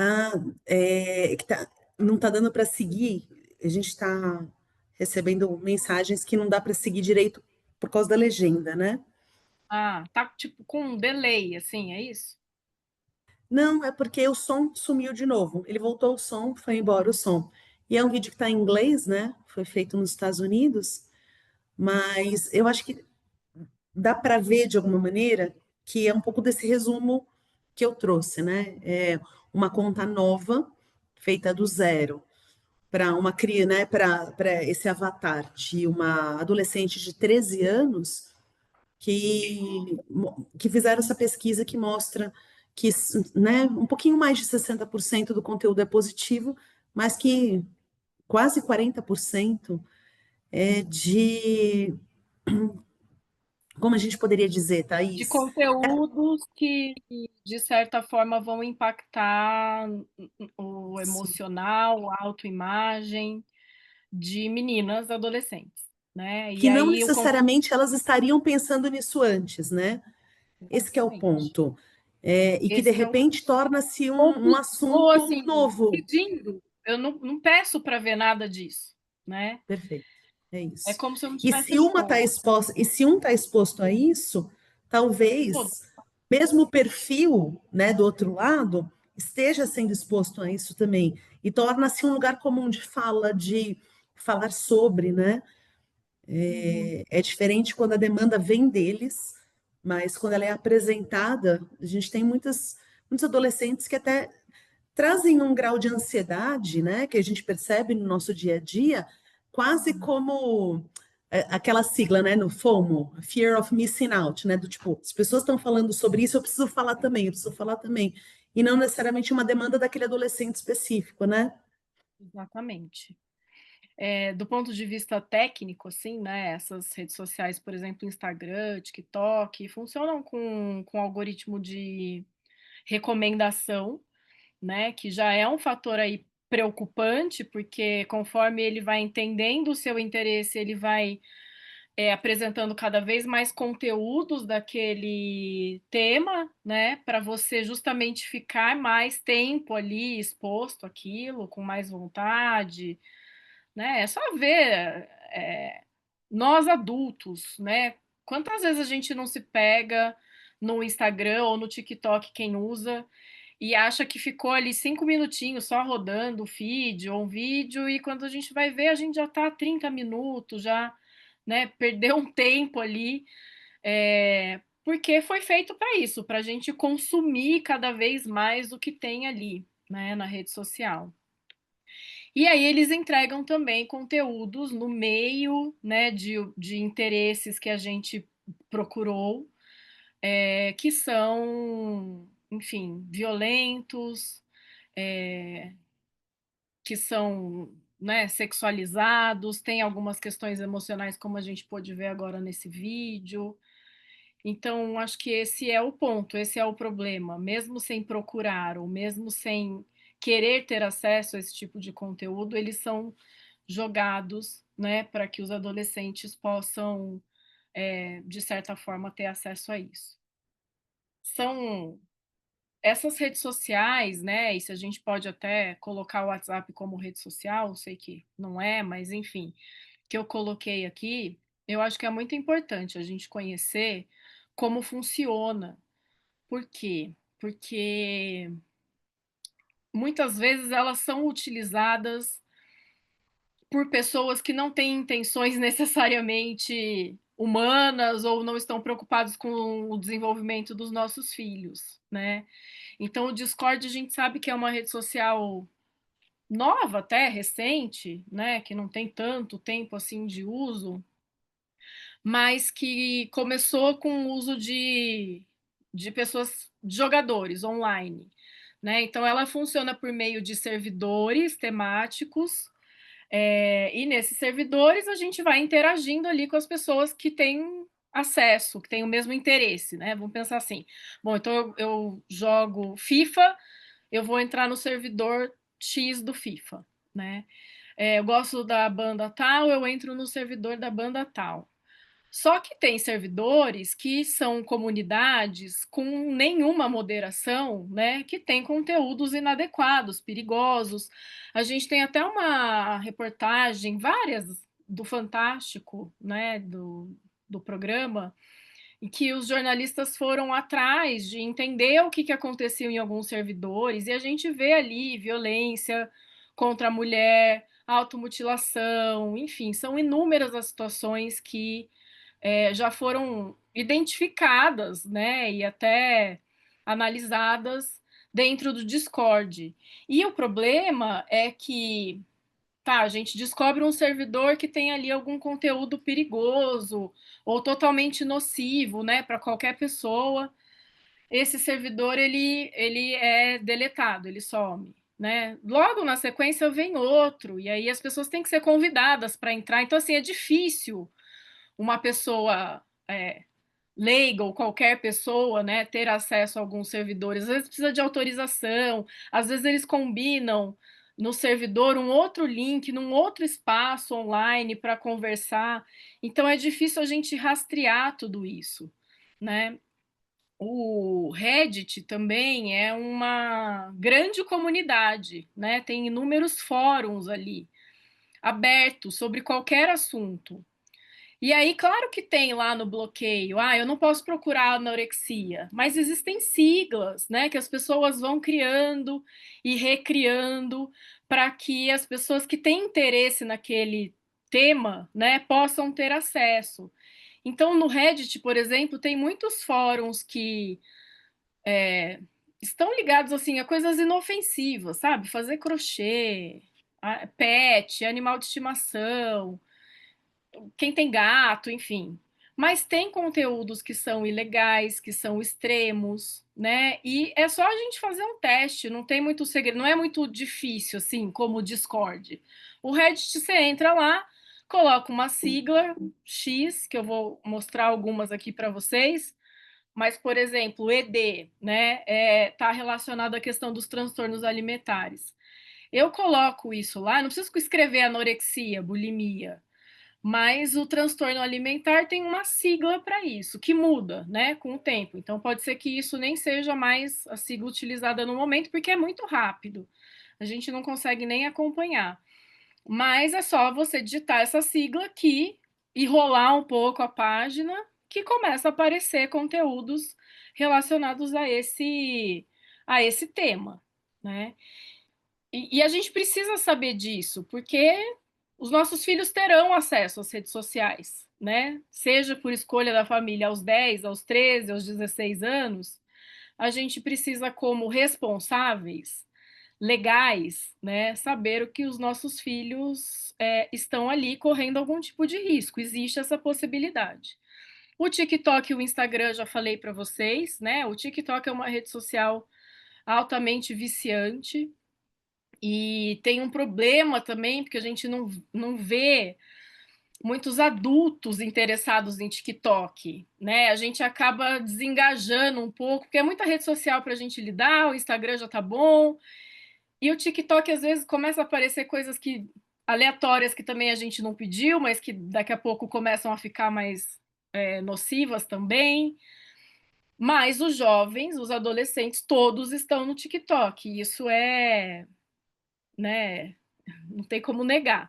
Ah, não está dando para seguir. A gente está recebendo mensagens que não dá para seguir direito por causa da legenda, né? Ah, tá tipo com um delay, assim, é isso? Não, é porque o som sumiu de novo. Ele voltou o som, foi embora o som. E é um vídeo que está em inglês, né? Foi feito nos Estados Unidos, mas eu acho que dá para ver de alguma maneira que é um pouco desse resumo que eu trouxe, né? É uma conta nova, feita do zero para uma criança, né, para esse avatar de uma adolescente de 13 anos que fizeram essa pesquisa que mostra que, né, um pouquinho mais de 60% do conteúdo é positivo, mas que quase 40% é de, como a gente poderia dizer, De Thaís? conteúdos que, de certa forma, vão impactar o Sim, emocional, a autoimagem de meninas adolescentes, né? E que não aí o conteúdo necessariamente elas estariam pensando nisso antes, né? Esse que é o exatamente. ponto. E que de Esse que é o repente torna-se ou, um ou assunto assim, novo. pedindo, eu não peço para ver nada disso, né? Perfeito, é É isso. como se eu não E tivesse se uma está escolha. exposta, e se um está exposto a isso, Todo. talvez mesmo o perfil, né, do outro lado esteja sendo exposto a isso também e torna-se um lugar comum de fala, de falar sobre, né? Uhum. É diferente quando a demanda vem deles, mas quando ela é apresentada, a gente tem muitos adolescentes que até trazem um grau de ansiedade, né, que a gente percebe no nosso dia a dia, quase como aquela sigla, né, no FOMO, Fear of Missing Out, né, do tipo, as pessoas estão falando sobre isso, eu preciso falar também, eu preciso falar também, e não necessariamente uma demanda daquele adolescente específico, né? Exatamente. Do ponto de vista técnico, assim, né? Essas redes sociais, por exemplo, Instagram, TikTok, funcionam com algoritmo de recomendação, né? Que já é um fator aí preocupante, porque conforme ele vai entendendo o seu interesse, ele vai apresentando cada vez mais conteúdos daquele tema, né? Para você justamente ficar mais tempo ali exposto àquilo, com mais vontade, né? É só ver nós adultos, né? Quantas vezes a gente não se pega no Instagram ou no TikTok, quem usa, e acha que ficou ali 5 minutinhos só rodando o feed ou um vídeo, e quando a gente vai ver, a gente já está 30 minutos, já, né? Perdeu um tempo ali, porque foi feito para isso, para a gente consumir cada vez mais o que tem ali, né, na rede social. E aí eles entregam também conteúdos no meio, né, de interesses que a gente procurou, que são enfim, violentos, que são, né, sexualizados, tem algumas questões emocionais, como a gente pôde ver agora nesse vídeo. Então, acho que esse é o ponto, esse é o problema. Mesmo sem procurar, ou mesmo sem querer ter acesso a esse tipo de conteúdo, eles são jogados, né, para que os adolescentes possam, de certa forma, ter acesso a isso. São essas redes sociais, né, e se a gente pode até colocar o WhatsApp como rede social, sei que não é, mas enfim, que eu coloquei aqui, eu acho que é muito importante a gente conhecer como funciona. Por quê? Porque muitas vezes elas são utilizadas por pessoas que não têm intenções necessariamente humanas ou não estão preocupados com o desenvolvimento dos nossos filhos, né. Então o Discord a gente sabe que é uma rede social nova até, recente, né, que não tem tanto tempo assim de uso, mas que começou com o uso de pessoas, de jogadores online, né. Então ela funciona por meio de servidores temáticos, e nesses servidores a gente vai interagindo ali com as pessoas que têm acesso, que têm o mesmo interesse, né. Vamos pensar assim: bom, então eu jogo FIFA, eu vou entrar no servidor X do FIFA, né. Eu gosto da banda tal, eu entro no servidor da banda tal. Só que tem servidores que são comunidades com nenhuma moderação, né, que tem conteúdos inadequados, perigosos. A gente tem até uma reportagem, várias, do Fantástico, né, do programa, em que os jornalistas foram atrás de entender o que que acontecia em alguns servidores, e a gente vê ali violência contra a mulher, automutilação, enfim, são inúmeras as situações que já foram identificadas, né, e até analisadas dentro do Discord. E o problema é que, tá, a gente descobre um servidor que tem ali algum conteúdo perigoso ou totalmente nocivo, né, para qualquer pessoa. Esse servidor ele é deletado, ele some, né. Logo na sequência vem outro, e aí as pessoas têm que ser convidadas para entrar. Então, assim, é difícil uma pessoa, leiga ou qualquer pessoa, né, ter acesso a alguns servidores. Às vezes precisa de autorização, às vezes eles combinam no servidor um outro link, num outro espaço online para conversar. Então é difícil a gente rastrear tudo isso, né. O Reddit também é uma grande comunidade, né, tem inúmeros fóruns ali, abertos sobre qualquer assunto. E aí, claro que tem lá no bloqueio, eu não posso procurar anorexia, mas existem siglas, né, que as pessoas vão criando e recriando para que as pessoas que têm interesse naquele tema, né, possam ter acesso. Então, no Reddit, por exemplo, tem muitos fóruns que estão ligados assim a coisas inofensivas, sabe? Fazer crochê, pet, animal de estimação, quem tem gato, enfim. Mas tem conteúdos que são ilegais, que são extremos, né? E é só a gente fazer um teste, não tem muito segredo, não é muito difícil, assim, como o Discord. O Reddit, você entra lá, coloca uma sigla X, que eu vou mostrar algumas aqui para vocês, mas, por exemplo, ED, né? Tá relacionado à questão dos transtornos alimentares. Eu coloco isso lá, não preciso escrever anorexia, bulimia, mas o transtorno alimentar tem uma sigla para isso, que muda, né, com o tempo. Então pode ser que isso nem seja mais a sigla utilizada no momento, porque é muito rápido. A gente não consegue nem acompanhar. Mas é só você digitar essa sigla aqui e rolar um pouco a página, que começa a aparecer conteúdos relacionados a esse tema, né. E a gente precisa saber disso, porque os nossos filhos terão acesso às redes sociais, né? Seja por escolha da família aos 10, aos 13, aos 16 anos, a gente precisa, como responsáveis legais, né, saber o que os nossos filhos estão ali correndo algum tipo de risco. Existe essa possibilidade. O TikTok e o Instagram, já falei para vocês, né? O TikTok é uma rede social altamente viciante e tem um problema também, porque a gente não vê muitos adultos interessados em TikTok, né? A gente acaba desengajando um pouco, porque é muita rede social para a gente lidar, o Instagram já tá bom, e o TikTok às vezes começa a aparecer coisas que aleatórias que também a gente não pediu, mas que daqui a pouco começam a ficar mais nocivas também. Mas os jovens, os adolescentes, todos estão no TikTok. E isso né, não tem como negar.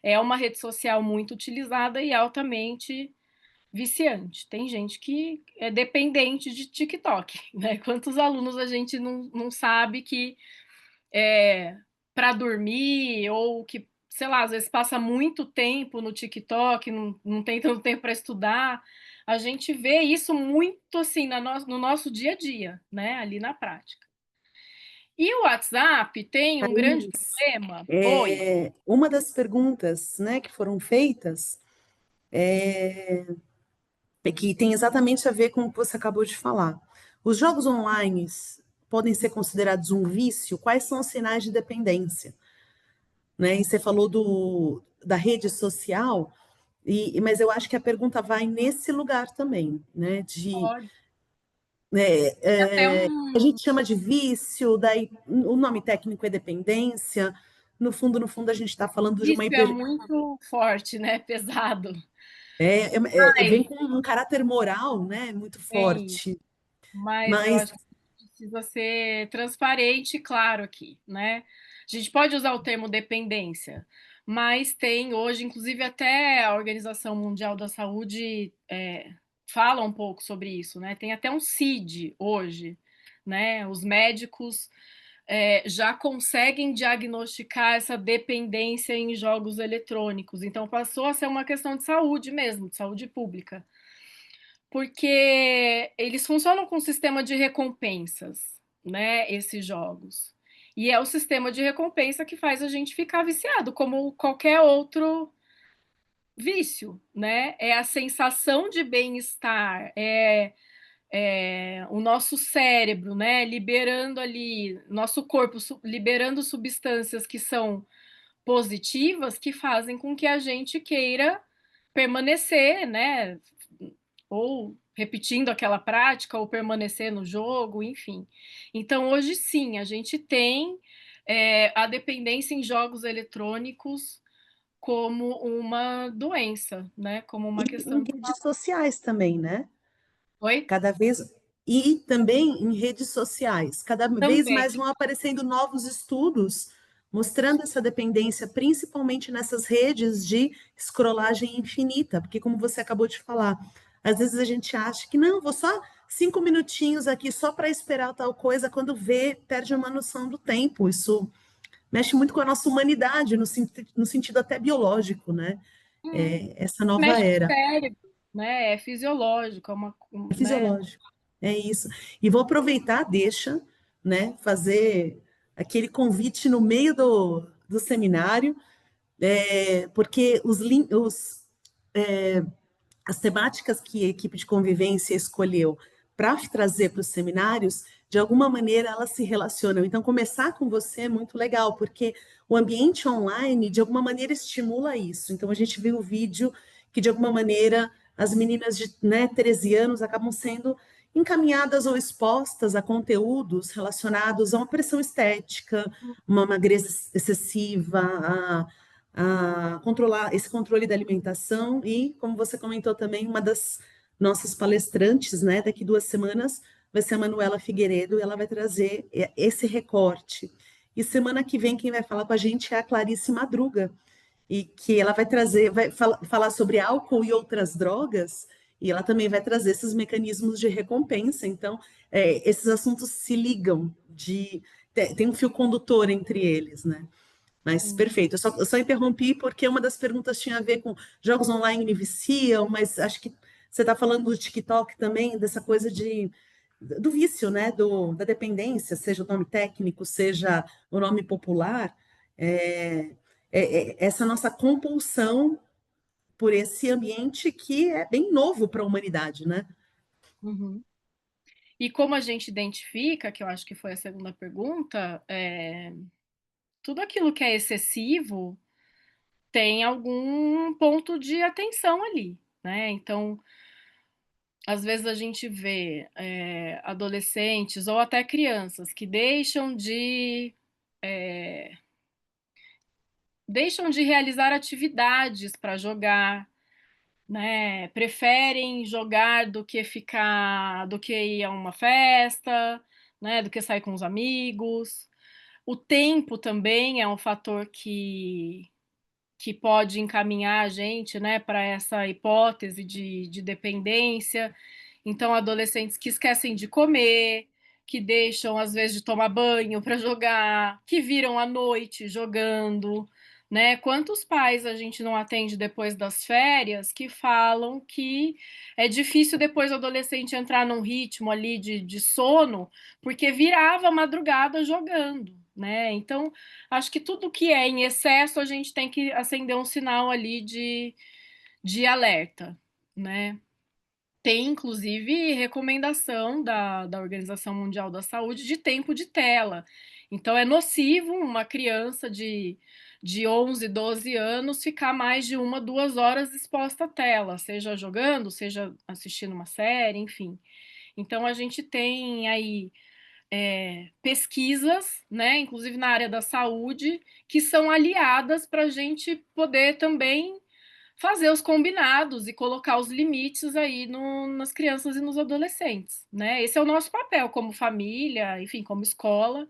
É uma rede social muito utilizada e altamente viciante. Tem gente que é dependente de TikTok, né? Quantos alunos a gente não sabe que para dormir ou que, sei lá, às vezes passa muito tempo no TikTok, não tem tanto tempo para estudar. A gente vê isso muito assim no nosso dia a dia, né? Ali na prática. E o WhatsApp tem um grande Thaís, problema. Oi. uma das perguntas, né, que foram feitas é que tem exatamente a ver com o que você acabou de falar. Os jogos online podem ser considerados um vício? Quais são os sinais de dependência? Né? E você falou da rede social, mas eu acho que a pergunta vai nesse lugar também, né? Pode. É até A gente chama de vício, daí o nome técnico é dependência. No fundo, a gente está falando de uma vício é muito forte, né? Pesado. vem Mas, com um caráter moral, né? Muito tem, forte. mas eu Mas acho que precisa ser transparente e claro aqui, né? A gente pode usar o termo dependência, mas tem hoje, inclusive até a Organização Mundial da Saúde fala um pouco sobre isso, né? Tem até um CID hoje, né? Os médicos já conseguem diagnosticar essa dependência em jogos eletrônicos. Então passou a ser uma questão de saúde mesmo, de saúde pública, porque eles funcionam com um sistema de recompensas, né? Esses jogos. E é o sistema de recompensa que faz a gente ficar viciado, como qualquer outro vício, né? É a sensação de bem-estar, o nosso cérebro, né? Liberando ali, nosso corpo liberando substâncias que são positivas, que fazem com que a gente queira permanecer, né? Ou repetindo aquela prática, ou permanecer no jogo, enfim. Então, hoje sim, a gente tem a dependência em jogos eletrônicos como uma doença, né? Como uma em questão de redes sociais também, né? Oi? Cada vez e também em redes sociais, cada vez Também. mais vão aparecendo novos estudos mostrando essa dependência, principalmente nessas redes de escrolagem infinita, porque como você acabou de falar, às vezes a gente acha que não, vou só 5 minutinhos aqui só para esperar tal coisa, quando vê, perde uma noção do tempo. Isso mexe muito com a nossa humanidade, no sentido até biológico, né? Essa nova Mexe com o era. cérebro, né? É fisiológico, É né? fisiológico. É isso. E vou aproveitar, deixa, né, fazer aquele convite no meio do seminário, porque as temáticas que a equipe de convivência escolheu para trazer para os seminários, de alguma maneira elas se relacionam. Então, começar com você é muito legal, porque o ambiente online, de alguma maneira, estimula isso. Então, a gente viu o vídeo que, de alguma maneira, as meninas de 13 anos acabam sendo encaminhadas ou expostas a conteúdos relacionados a uma pressão estética, uma magreza excessiva, a controlar esse controle da alimentação e, como você comentou também, uma das nossas palestrantes, né, daqui 2 semanas, vai ser a Manuela Figueiredo, e ela vai trazer esse recorte. E semana que vem, quem vai falar com a gente é a Clarice Madruga, e que ela vai trazer, falar sobre álcool e outras drogas, e ela também vai trazer esses mecanismos de recompensa. Então, esses assuntos se ligam, tem um fio condutor entre eles, né? Mas perfeito. Eu só interrompi porque uma das perguntas tinha a ver com jogos online me viciam, mas acho que você está falando do TikTok também, dessa coisa do vício, né? Da dependência, seja o nome técnico, seja o nome popular. Essa nossa compulsão por esse ambiente que é bem novo para a humanidade, né? Uhum. E como a gente identifica, que eu acho que foi a segunda pergunta, tudo aquilo que é excessivo tem algum ponto de atenção ali, né? Então, às vezes a gente vê adolescentes ou até crianças que deixam de realizar atividades para jogar, né? Preferem jogar do que ir a uma festa, né? Do que sair com os amigos. O tempo também é um fator que pode encaminhar a gente, né, para essa hipótese de dependência. Então, adolescentes que esquecem de comer, que deixam, às vezes, de tomar banho para jogar, que viram à noite jogando, né? Quantos pais a gente não atende depois das férias que falam que é difícil depois o adolescente entrar num ritmo ali de sono, porque virava madrugada jogando, né? Então, acho que tudo que é em excesso a gente tem que acender um sinal ali de alerta, né? Tem, inclusive, recomendação da Organização Mundial da Saúde de tempo de tela. Então, é nocivo uma criança de 11, 12 anos ficar mais de 1, 2 horas exposta à tela, seja jogando, seja assistindo uma série, enfim. Então, a gente tem aí pesquisas, né, inclusive na área da saúde, que são aliadas para a gente poder também fazer os combinados e colocar os limites aí nas crianças e nos adolescentes, né? Esse é o nosso papel como família, enfim, como escola.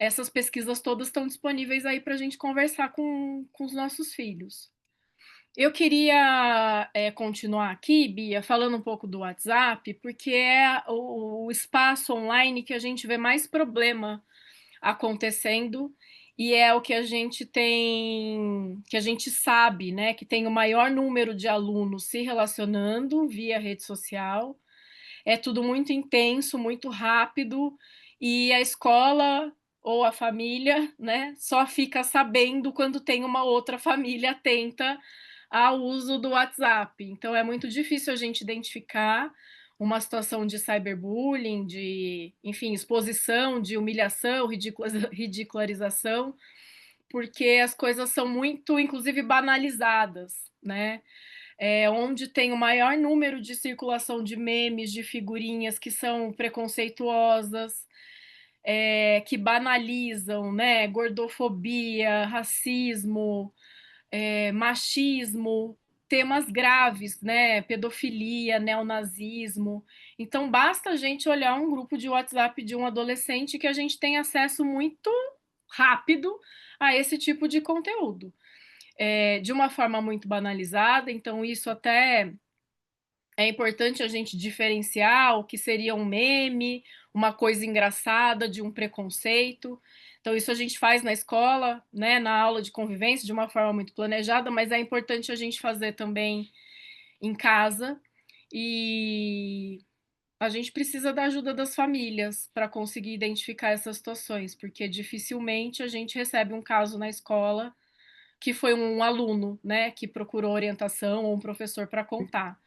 Essas pesquisas todas estão disponíveis aí para a gente conversar com os nossos filhos. Eu queria continuar aqui, Bia, falando um pouco do WhatsApp, porque é o espaço online que a gente vê mais problema acontecendo e é o que a gente tem, que a gente sabe, né, que tem o maior número de alunos se relacionando via rede social. É tudo muito intenso, muito rápido, e a escola ou a família, né, só fica sabendo quando tem uma outra família atenta ao uso do WhatsApp. Então é muito difícil a gente identificar uma situação de cyberbullying, de, enfim, exposição, de humilhação, ridicularização, porque as coisas são muito, inclusive, banalizadas, né? Onde tem o maior número de circulação de memes, de figurinhas que são preconceituosas, que banalizam, né? Gordofobia, racismo, machismo, temas graves, né? Pedofilia, neonazismo. Então, basta a gente olhar um grupo de WhatsApp de um adolescente que a gente tem acesso muito rápido a esse tipo de conteúdo. De uma forma muito banalizada, então isso até é importante a gente diferenciar o que seria um meme, uma coisa engraçada de um preconceito. Então, isso a gente faz na escola, né, na aula de convivência, de uma forma muito planejada, mas é importante a gente fazer também em casa. E a gente precisa da ajuda das famílias para conseguir identificar essas situações, porque dificilmente a gente recebe um caso na escola que foi um aluno, né, que procurou orientação ou um professor para contar.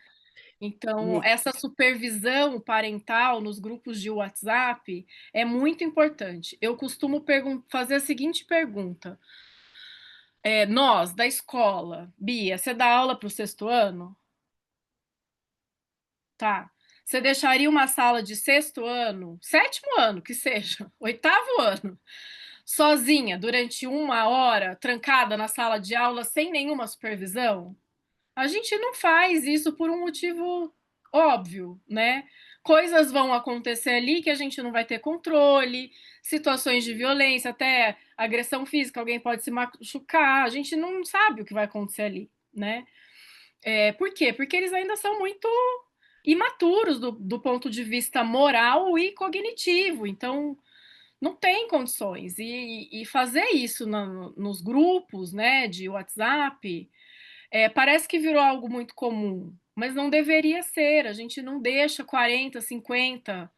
Então, essa supervisão parental nos grupos de WhatsApp é muito importante. Eu costumo fazer a seguinte pergunta: nós, da escola, Bia, você dá aula para o sexto ano? Tá. Você deixaria uma sala de sexto ano, sétimo ano, que seja, oitavo ano, sozinha durante 1 hora, trancada na sala de aula, sem nenhuma supervisão? A gente não faz isso por um motivo óbvio, né? Coisas vão acontecer ali que a gente não vai ter controle, situações de violência, até agressão física, alguém pode se machucar, a gente não sabe o que vai acontecer ali, né? Por quê? Porque eles ainda são muito imaturos do ponto de vista moral e cognitivo, então não tem condições. E fazer isso nos grupos, né, de WhatsApp, parece que virou algo muito comum, mas não deveria ser. A gente não deixa 40, 50.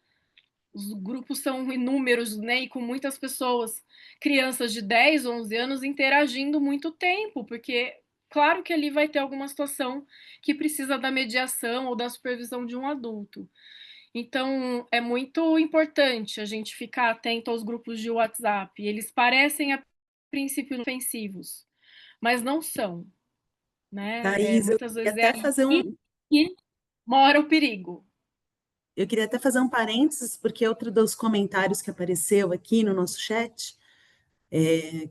Os grupos são inúmeros, né? E com muitas pessoas, crianças de 10, 11 anos interagindo muito tempo, porque claro que ali vai ter alguma situação que precisa da mediação ou da supervisão de um adulto. Então, é muito importante a gente ficar atento aos grupos de WhatsApp. Eles parecem, a princípio, ofensivos, mas não são, né? Thaís, eu Muitas queria vezes é até aí fazer um, que mora o perigo. eu queria até fazer um parênteses, porque outro dos comentários que apareceu aqui no nosso chat,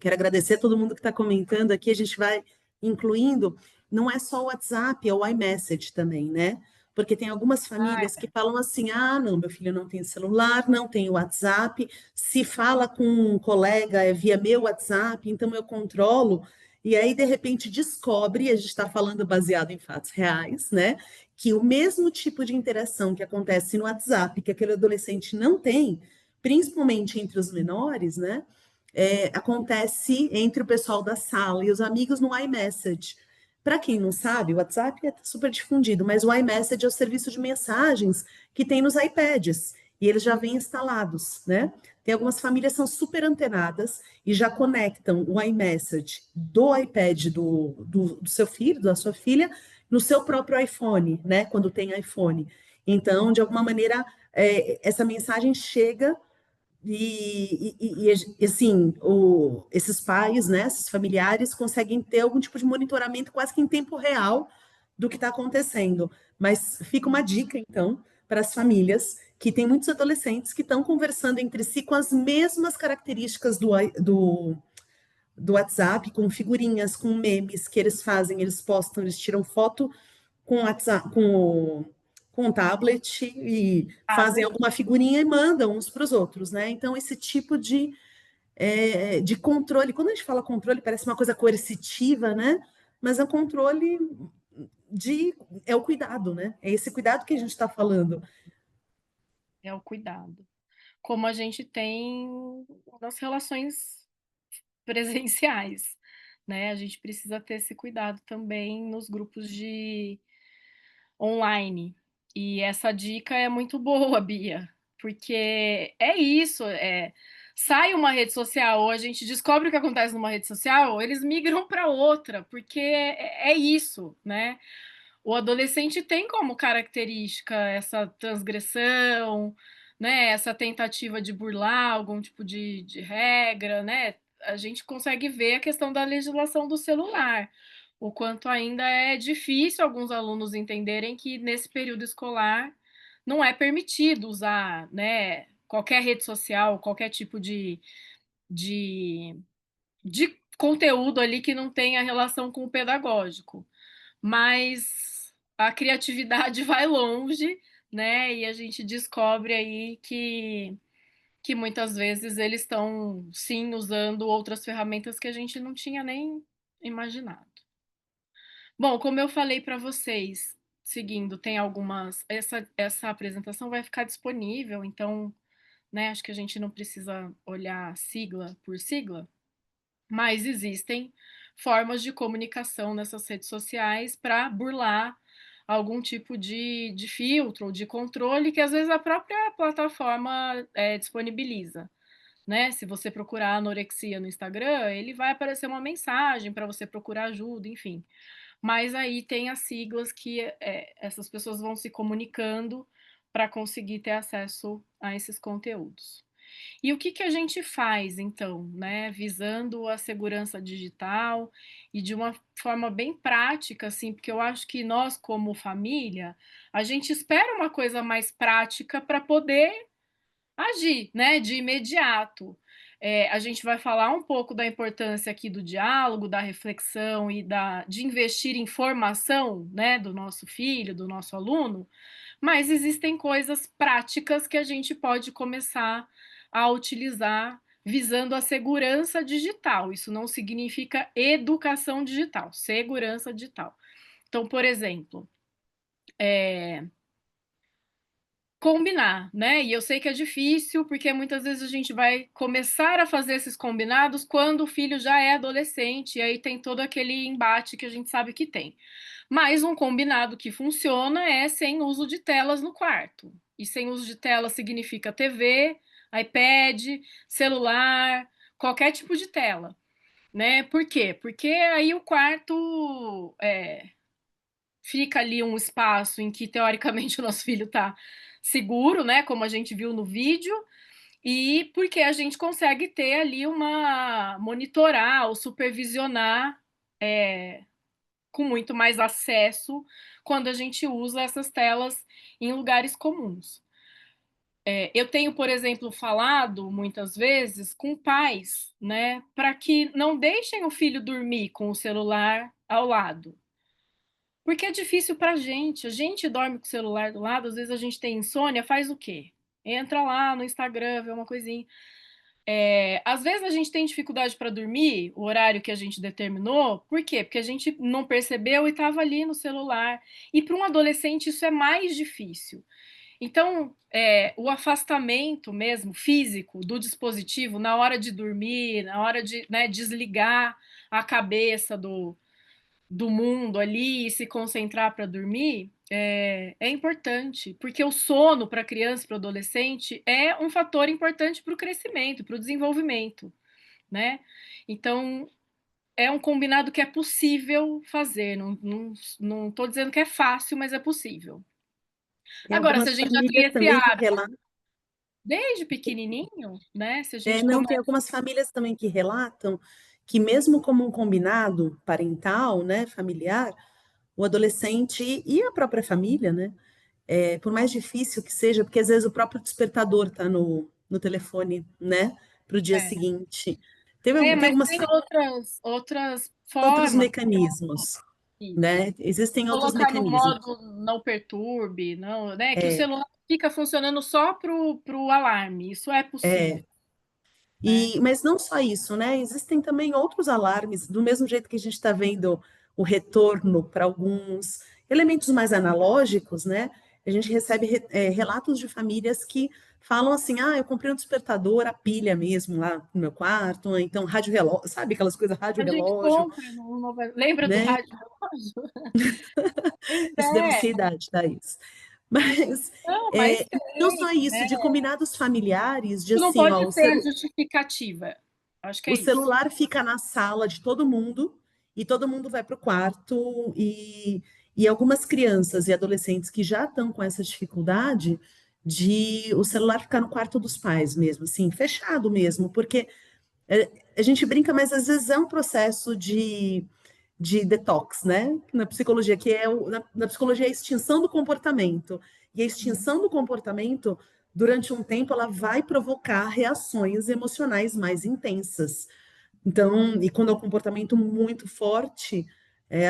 quero agradecer a todo mundo que está comentando aqui, a gente vai incluindo, não é só o WhatsApp, é o iMessage também, né? Porque tem algumas Ah, famílias que falam assim: ah, não, meu filho não tem celular, não tem WhatsApp, se fala com um colega é via meu WhatsApp, então eu controlo. E aí, de repente, descobre, a gente está falando baseado em fatos reais, né? Que o mesmo tipo de interação que acontece no WhatsApp, que aquele adolescente não tem, principalmente entre os menores, né? Acontece entre o pessoal da sala e os amigos no iMessage. Para quem não sabe, o WhatsApp é super difundido, mas o iMessage é o serviço de mensagens que tem nos iPads e eles já vêm instalados, né? Tem algumas famílias que são super antenadas e já conectam o iMessage do iPad do seu filho, da sua filha, no seu próprio iPhone, né? Quando tem iPhone. Então, de alguma maneira, essa mensagem chega assim, esses pais, né, esses familiares conseguem ter algum tipo de monitoramento quase que em tempo real do que está acontecendo. Mas fica uma dica, então, para as famílias que tem muitos adolescentes que estão conversando entre si com as mesmas características do WhatsApp, com figurinhas, com memes que eles fazem, eles postam, eles tiram foto com o WhatsApp, com o tablet e fazem alguma figurinha e mandam uns para os outros, né? Então, esse tipo de controle, quando a gente fala controle, parece uma coisa coercitiva, né? Mas é um controle de, é o cuidado, né? É esse cuidado que a gente está falando. É o cuidado. Como a gente tem nas relações presenciais, né? A gente precisa ter esse cuidado também nos grupos de online. E essa dica é muito boa, Bia, porque é isso, sai uma rede social ou a gente descobre o que acontece numa rede social, eles migram para outra, porque é isso, né? O adolescente tem como característica essa transgressão, né? Essa tentativa de burlar algum tipo de regra, né? A gente consegue ver a questão da legislação do celular, o quanto ainda é difícil alguns alunos entenderem que nesse período escolar não é permitido usar, né, qualquer rede social, qualquer tipo de, de conteúdo ali que não tenha relação com o pedagógico. Mas a criatividade vai longe, né? E a gente descobre aí que muitas vezes eles estão, sim, usando outras ferramentas que a gente não tinha nem imaginado. Bom, como eu falei para vocês, seguindo, tem algumas. Essa apresentação vai ficar disponível, então, né, acho que a gente não precisa olhar sigla por sigla, mas existem formas de comunicação nessas redes sociais para burlar algum tipo de filtro ou de controle que às vezes a própria plataforma disponibiliza. Né? Se você procurar anorexia no Instagram, ele vai aparecer uma mensagem para você procurar ajuda, enfim. Mas aí tem as siglas que essas pessoas vão se comunicando para conseguir ter acesso a esses conteúdos. E o que, que a gente faz, então, né, visando a segurança digital e de uma forma bem prática, assim, porque eu acho que nós, como família, a gente espera uma coisa mais prática para poder agir, né, de imediato. A gente vai falar um pouco da importância aqui do diálogo, da reflexão e de investir em formação, né, do nosso filho, do nosso aluno, mas existem coisas práticas que a gente pode começar a utilizar visando a segurança digital. Isso não significa educação digital, segurança digital. Então, por exemplo, combinar, né? E eu sei que é difícil, porque muitas vezes a gente vai começar a fazer esses combinados quando o filho já é adolescente, e aí tem todo aquele embate que a gente sabe que tem. Mas um combinado que funciona é sem uso de telas no quarto. E sem uso de tela significa TV, iPad, celular, qualquer tipo de tela. né? Por quê? Porque aí o quarto fica ali um espaço em que, teoricamente, o nosso filho está seguro, né? Como a gente viu no vídeo, e porque a gente consegue ter ali monitorar ou supervisionar com muito mais acesso quando a gente usa essas telas em lugares comuns. Eu tenho, por exemplo, falado muitas vezes com pais, né, para que não deixem o filho dormir com o celular ao lado. Porque é difícil para a gente dorme com o celular do lado, às vezes a gente tem insônia, faz o quê? Entra lá no Instagram, vê uma coisinha. Às vezes a gente tem dificuldade para dormir, o horário que a gente determinou, por quê? Porque a gente não percebeu e estava ali no celular. E para um adolescente isso é mais difícil. Então, o afastamento mesmo físico do dispositivo na hora de dormir, na hora de, né, desligar a cabeça do mundo ali e se concentrar para dormir é importante, porque o sono para criança e para adolescente é um fator importante para o crescimento, para o desenvolvimento, né? Então, é um combinado que é possível fazer, não estou dizendo que é fácil, mas é possível. Tem Agora, se a algumas gente já tem famílias esse também que hábito relatam. desde pequenininho, né? Se a gente Não, tem começa. algumas famílias também que relatam que mesmo como um combinado parental, né, familiar, o adolescente e a própria família, né, por mais difícil que seja, porque às vezes o próprio despertador está no telefone, né, para o dia É, seguinte. Tem mas algumas tem outras outros formas. mecanismos, Isso. né? Existem outros Colocar no mecanismos. modo não perturbe, não, né? Que o celular fica funcionando só pro alarme. Isso é É, possível, né? mas não só isso, né? Existem também outros alarmes, do mesmo jeito que a gente está vendo o retorno para alguns elementos mais analógicos, né? A gente recebe relatos de famílias que falam assim: ah, eu comprei um despertador, a pilha mesmo lá no meu quarto, ou então rádio relógio, sabe aquelas coisas, rádio A gente relógio, compra lembra do né? rádio relógio? Pois Isso deve ser é. idade, Thaís. Mas Não, mas não só tem, isso, né? de combinados familiares, de Isso não assim, pode ó, ser justificativa. Acho que é o isso. celular fica na sala de todo mundo e todo mundo vai para o quarto e algumas crianças e adolescentes que já estão com essa dificuldade de o celular ficar no quarto dos pais mesmo, assim, fechado mesmo, porque a gente brinca, mas às vezes é um processo de detox, né? Na psicologia, que é na psicologia é a extinção do comportamento. E a extinção do comportamento, durante um tempo, ela vai provocar reações emocionais mais intensas. Então, e quando é um comportamento muito forte,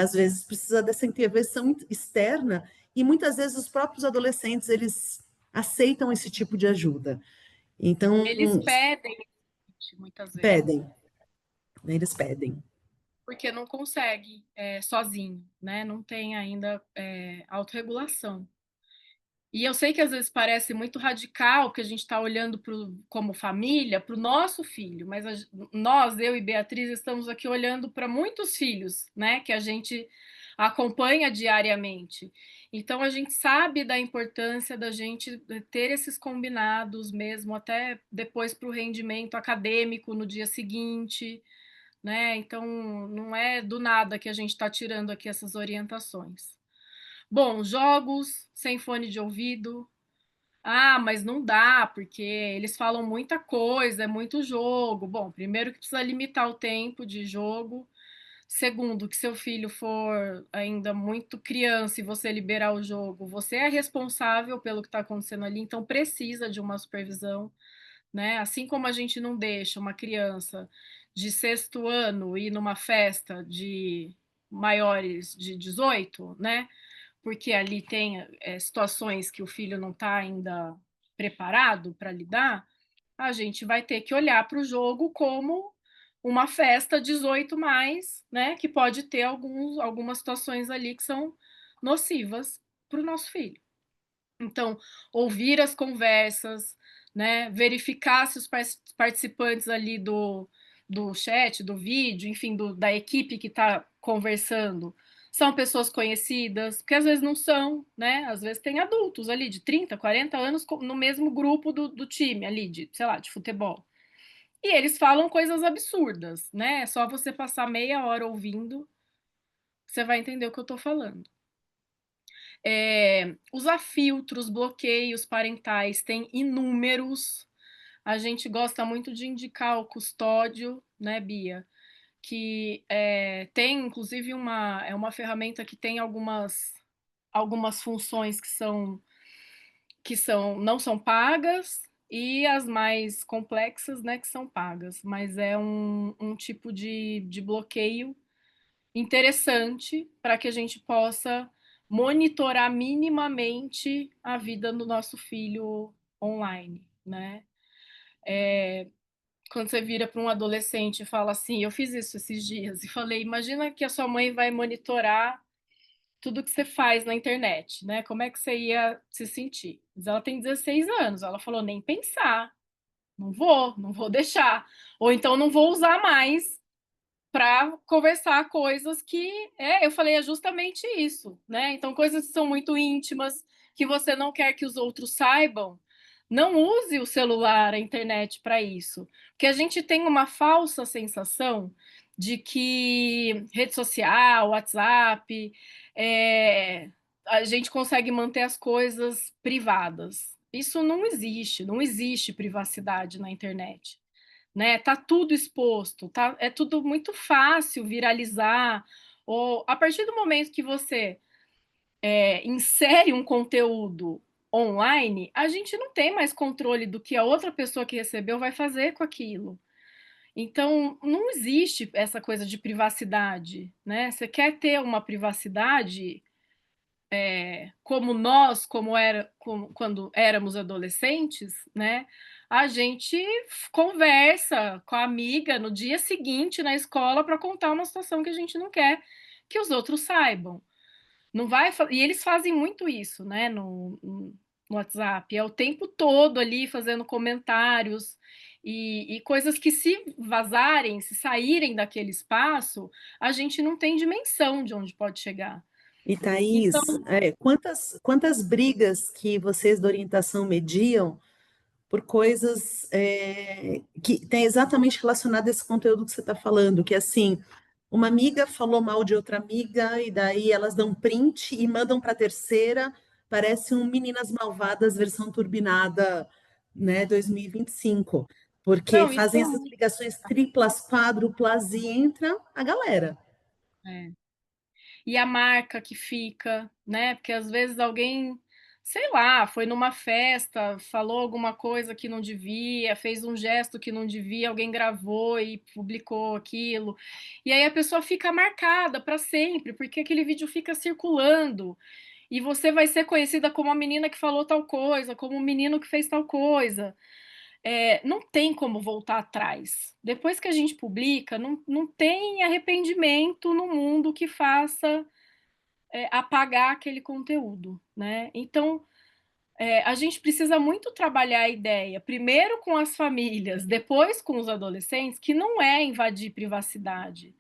às vezes precisa dessa intervenção externa, e muitas vezes os próprios adolescentes, eles aceitam esse tipo de ajuda. Então, Eles pedem muitas vezes, pedem, né? Eles pedem. porque não consegue sozinho, né? Não tem ainda autorregulação. E eu sei que às vezes parece muito radical, porque a gente está olhando como família para o nosso filho, mas nós, eu e Beatriz, estamos aqui olhando para muitos filhos, né, que a gente acompanha diariamente. Então a gente sabe da importância da gente ter esses combinados mesmo, até depois para o rendimento acadêmico no dia seguinte, né? Então não é do nada que a gente está tirando aqui essas orientações. Bom, jogos sem fone de ouvido. Ah, mas não dá, porque eles falam muita coisa, é muito jogo. Bom, primeiro que precisa limitar o tempo de jogo. Segundo, que seu filho for ainda muito criança e você liberar o jogo, você é responsável pelo que está acontecendo ali, então precisa de uma supervisão, né? Assim como a gente não deixa uma criança de sexto ano ir numa festa de maiores de 18, né? Porque ali tem situações que o filho não está ainda preparado para lidar, a gente vai ter que olhar para o jogo como uma festa 18 mais, né? Que pode ter algumas situações ali que são nocivas para o nosso filho. Então, ouvir as conversas, né? Verificar se os participantes ali do chat, do vídeo, enfim, da equipe que está conversando, são pessoas conhecidas, porque às vezes não são, né? Às vezes tem adultos ali de 30, 40 anos no mesmo grupo do time ali, sei lá, de futebol. E eles falam coisas absurdas, né? É só você passar meia hora ouvindo, você vai entender o que eu estou falando. Usar filtros, bloqueios parentais, tem inúmeros. A gente gosta muito de indicar o custódio, né, Bia? Que tem, inclusive, uma ferramenta que tem algumas funções não são pagas, e as mais complexas, né, que são pagas. Mas é um tipo de bloqueio interessante para que a gente possa monitorar minimamente a vida do nosso filho online, né? Quando você vira para um adolescente e fala assim, eu fiz isso esses dias, e falei, imagina que a sua mãe vai monitorar tudo que você faz na internet, né? Como é que você ia se sentir? Mas ela tem 16 anos, ela falou, nem pensar, não vou deixar. Ou então não vou usar mais para conversar coisas que eu falei, é justamente isso, né? Então, coisas que são muito íntimas, que você não quer que os outros saibam, não use o celular, a internet para isso. Porque a gente tem uma falsa sensação de que rede social, WhatsApp, a gente consegue manter as coisas privadas. Isso não existe, não existe privacidade na internet, né? Tá tudo exposto, tá? É tudo muito fácil viralizar. Ou a partir do momento que você insere um conteúdo online, a gente não tem mais controle do que a outra pessoa que recebeu vai fazer com aquilo. Então, não existe essa coisa de privacidade, né? Você quer ter uma privacidade como nós, quando éramos adolescentes, né? A gente conversa com a amiga no dia seguinte na escola para contar uma situação que a gente não quer que os outros saibam. Não vai, e eles fazem muito isso, né? No WhatsApp, é o tempo todo ali fazendo comentários e coisas que, se vazarem, se saírem daquele espaço, a gente não tem dimensão de onde pode chegar. E Thaís, Então, quantas brigas que vocês da orientação mediam por coisas que tem exatamente relacionado a esse conteúdo que você está falando, que assim, uma amiga falou mal de outra amiga, e daí elas dão print e mandam para a terceira, parece um Meninas Malvadas versão turbinada, né, 2025, porque não, fazem isso essas ligações triplas, quádruplas e entra a galera. é. E a marca que fica, né? Porque às vezes alguém, sei lá, foi numa festa, falou alguma coisa que não devia, fez um gesto que não devia, alguém gravou e publicou aquilo. E aí a pessoa fica marcada para sempre, porque aquele vídeo fica circulando. E você vai ser conhecida como a menina que falou tal coisa, como o menino que fez tal coisa. Não tem como voltar atrás. Depois que a gente publica, não tem arrependimento no mundo que faça apagar aquele conteúdo, né? Então, a gente precisa muito trabalhar a ideia, primeiro com as famílias, depois com os adolescentes, que não é invadir privacidade,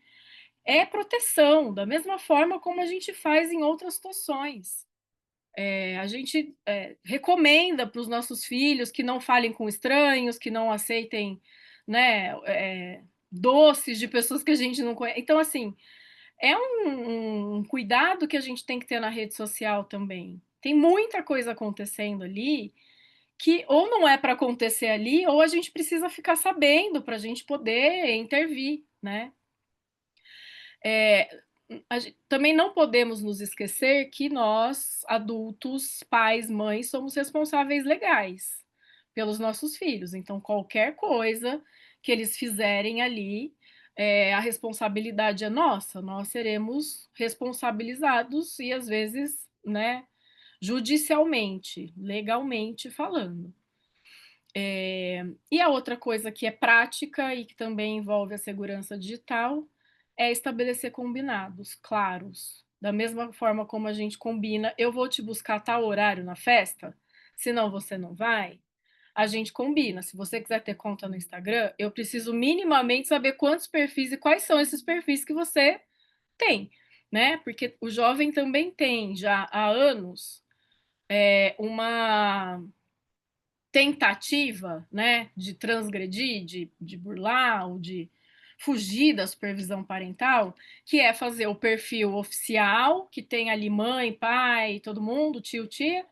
é proteção, da mesma forma como a gente faz em outras situações. A gente recomenda para os nossos filhos que não falem com estranhos, que não aceitem, né, doces de pessoas que a gente não conhece. Então, assim, é um cuidado que a gente tem que ter na rede social também. Tem muita coisa acontecendo ali que ou não é para acontecer ali, ou a gente precisa ficar sabendo para a gente poder intervir, né? Também não podemos nos esquecer que nós, adultos, pais, mães, somos responsáveis legais pelos nossos filhos. Então, qualquer coisa que eles fizerem ali, a responsabilidade é nossa. Nós seremos responsabilizados e, às vezes, né, judicialmente, legalmente falando. E a outra coisa que é prática e que também envolve a segurança digital é estabelecer combinados claros. Da mesma forma como a gente combina, eu vou te buscar a tal horário na festa, senão você não vai. A gente combina. Se você quiser ter conta no Instagram, eu preciso minimamente saber quantos perfis e quais são esses perfis que você tem, né? Porque o jovem também tem já há anos uma tentativa, né, de transgredir, de burlar ou de fugir da supervisão parental, que é fazer o perfil oficial, que tem ali mãe, pai, todo mundo, tio, tia,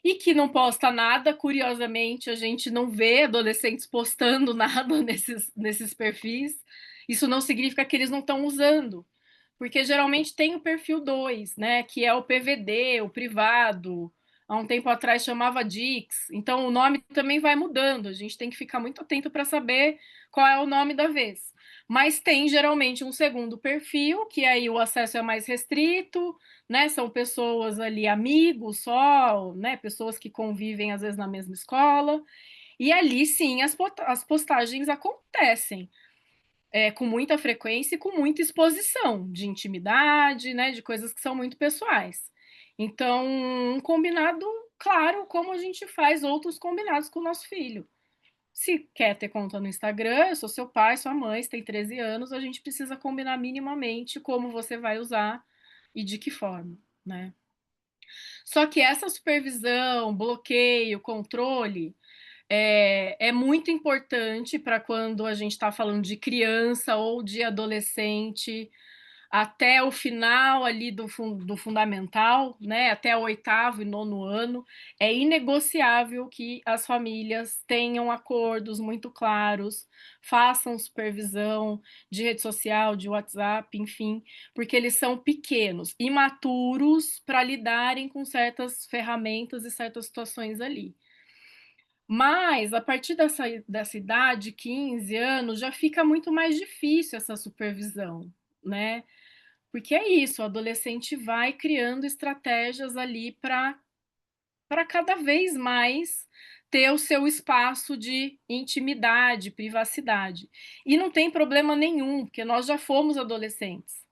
e que não posta nada. Curiosamente, a gente não vê adolescentes postando nada nesses perfis. Isso não significa que eles não estão usando, porque geralmente tem o perfil 2, né, que é o PVD, o privado. Há um tempo atrás chamava Dix, então o nome também vai mudando, a gente tem que ficar muito atento para saber qual é o nome da vez. Mas tem geralmente um segundo perfil, que aí o acesso é mais restrito, né? São pessoas ali, amigos só, né? Pessoas que convivem às vezes na mesma escola, e ali sim as postagens acontecem com muita frequência e com muita exposição de intimidade, né, de coisas que são muito pessoais. Então, um combinado, claro, como a gente faz outros combinados com o nosso filho. Se quer ter conta no Instagram, eu sou seu pai, sua mãe, você tem 13 anos, a gente precisa combinar minimamente como você vai usar e de que forma, né? Só que essa supervisão, bloqueio, controle, é muito importante para quando a gente está falando de criança ou de adolescente, até o final ali do fundamental, né, até o 8º e 9º ano. É inegociável que as famílias tenham acordos muito claros, façam supervisão de rede social, de WhatsApp, enfim, porque eles são pequenos, imaturos para lidarem com certas ferramentas e certas situações ali. Mas, a partir dessa idade, 15 anos, já fica muito mais difícil essa supervisão, né? Porque é isso, o adolescente vai criando estratégias ali para cada vez mais ter o seu espaço de intimidade, privacidade. E não tem problema nenhum, porque nós já fomos adolescentes,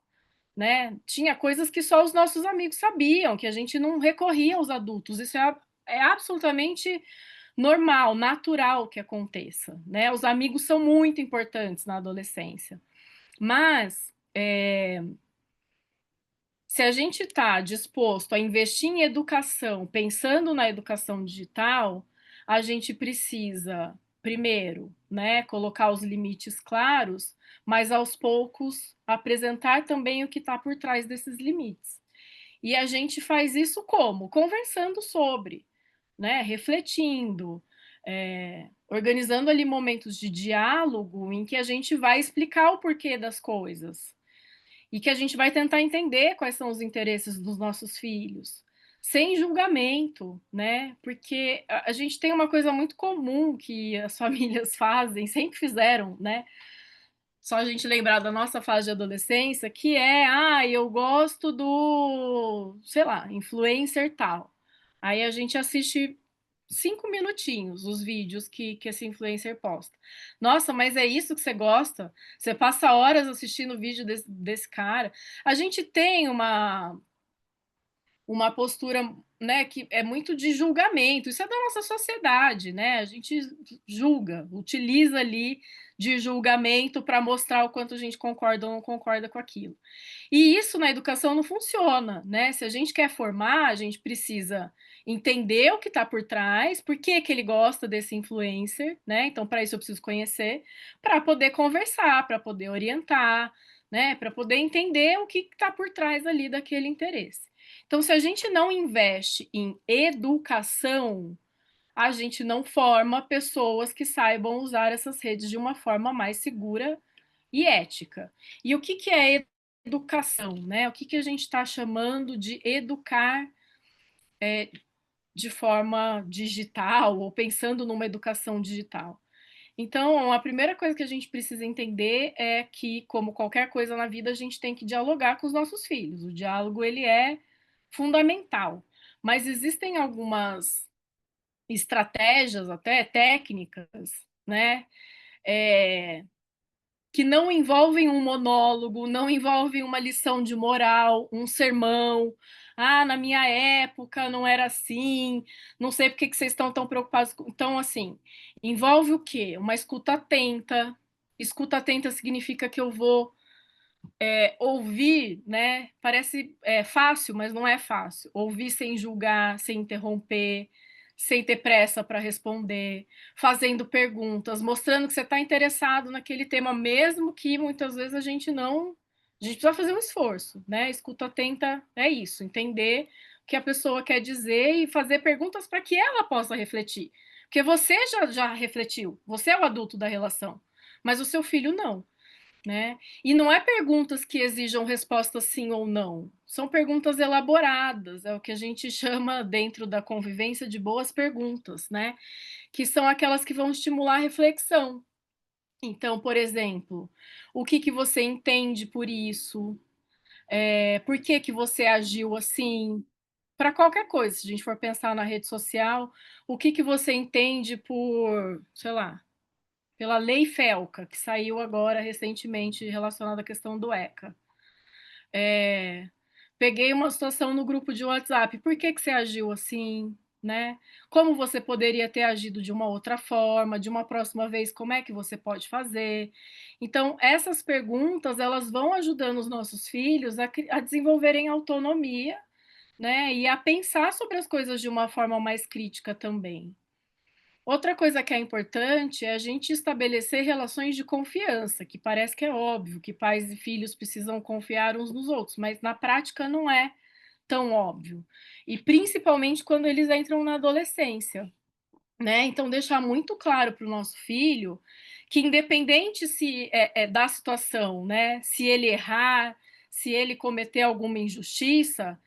né? Tinha coisas que só os nossos amigos sabiam, que a gente não recorria aos adultos. Isso é absolutamente normal, natural que aconteça, né? Os amigos são muito importantes na adolescência, mas se a gente está disposto a investir em educação, pensando na educação digital, a gente precisa, primeiro, né, colocar os limites claros, mas aos poucos apresentar também o que está por trás desses limites. E a gente faz isso como? Conversando sobre, né, refletindo, organizando ali momentos de diálogo em que a gente vai explicar o porquê das coisas e que a gente vai tentar entender quais são os interesses dos nossos filhos, sem julgamento, né? Porque a gente tem uma coisa muito comum que as famílias fazem, sempre fizeram, né? Só a gente lembrar da nossa fase de adolescência, que eu gosto do, sei lá, influencer tal. Aí a gente assiste 5 minutinhos os vídeos que esse influencer posta. Nossa, mas é isso que você gosta? Você passa horas assistindo o vídeo desse cara. A gente tem uma postura, né, que é muito de julgamento. Isso é da nossa sociedade, né? A gente julga, utiliza ali de julgamento para mostrar o quanto a gente concorda ou não concorda com aquilo. E isso na educação não funciona, né? Se a gente quer formar, a gente precisa entender o que está por trás, por que ele gosta desse influencer, né? Então, para isso eu preciso conhecer, para poder conversar, para poder orientar, né? Para poder entender o que está por trás ali daquele interesse. Então, se a gente não investe em educação, a gente não forma pessoas que saibam usar essas redes de uma forma mais segura e ética. E o que é educação, né? O que a gente está chamando de educar de forma digital ou pensando numa educação digital? Então, a primeira coisa que a gente precisa entender é que, como qualquer coisa na vida, a gente tem que dialogar com os nossos filhos. O diálogo, ele é fundamental. Mas existem algumas estratégias, até técnicas, né? Que não envolvem um monólogo, não envolvem uma lição de moral, um sermão. Na minha época não era assim, não sei por que vocês estão tão preocupados. Então, assim, envolve o quê? Uma escuta atenta. Escuta atenta significa que eu vou ouvir, né? Parece fácil, mas não é fácil. Ouvir sem julgar, sem interromper, sem ter pressa para responder, fazendo perguntas, mostrando que você está interessado naquele tema, mesmo que muitas vezes a gente precisa fazer um esforço, né? Escuta atenta é isso, entender o que a pessoa quer dizer e fazer perguntas para que ela possa refletir. Porque você já refletiu, você é o adulto da relação, mas o seu filho não. Né? E não é perguntas que exijam resposta sim ou não, são perguntas elaboradas, é o que a gente chama dentro da convivência de boas perguntas, né? Que são aquelas que vão estimular a reflexão. Então, por exemplo, o que que você entende por isso? Por que que você agiu assim? Para qualquer coisa, se a gente for pensar na rede social, o que que você entende por, sei lá, pela lei FELCA, que saiu agora recentemente relacionada à questão do ECA. Peguei uma situação no grupo de WhatsApp, por que que você agiu assim, né? Como você poderia ter agido de uma outra forma, de uma próxima vez, como é que você pode fazer? Então, essas perguntas, elas vão ajudando os nossos filhos a desenvolverem autonomia, né? E a pensar sobre as coisas de uma forma mais crítica também. Outra coisa que é importante é a gente estabelecer relações de confiança, que parece que é óbvio que pais e filhos precisam confiar uns nos outros, mas na prática não é tão óbvio. E principalmente quando eles entram na adolescência, né? Então, deixar muito claro para o nosso filho que, independente se da situação, né? Se ele errar, se ele cometer alguma injustiça,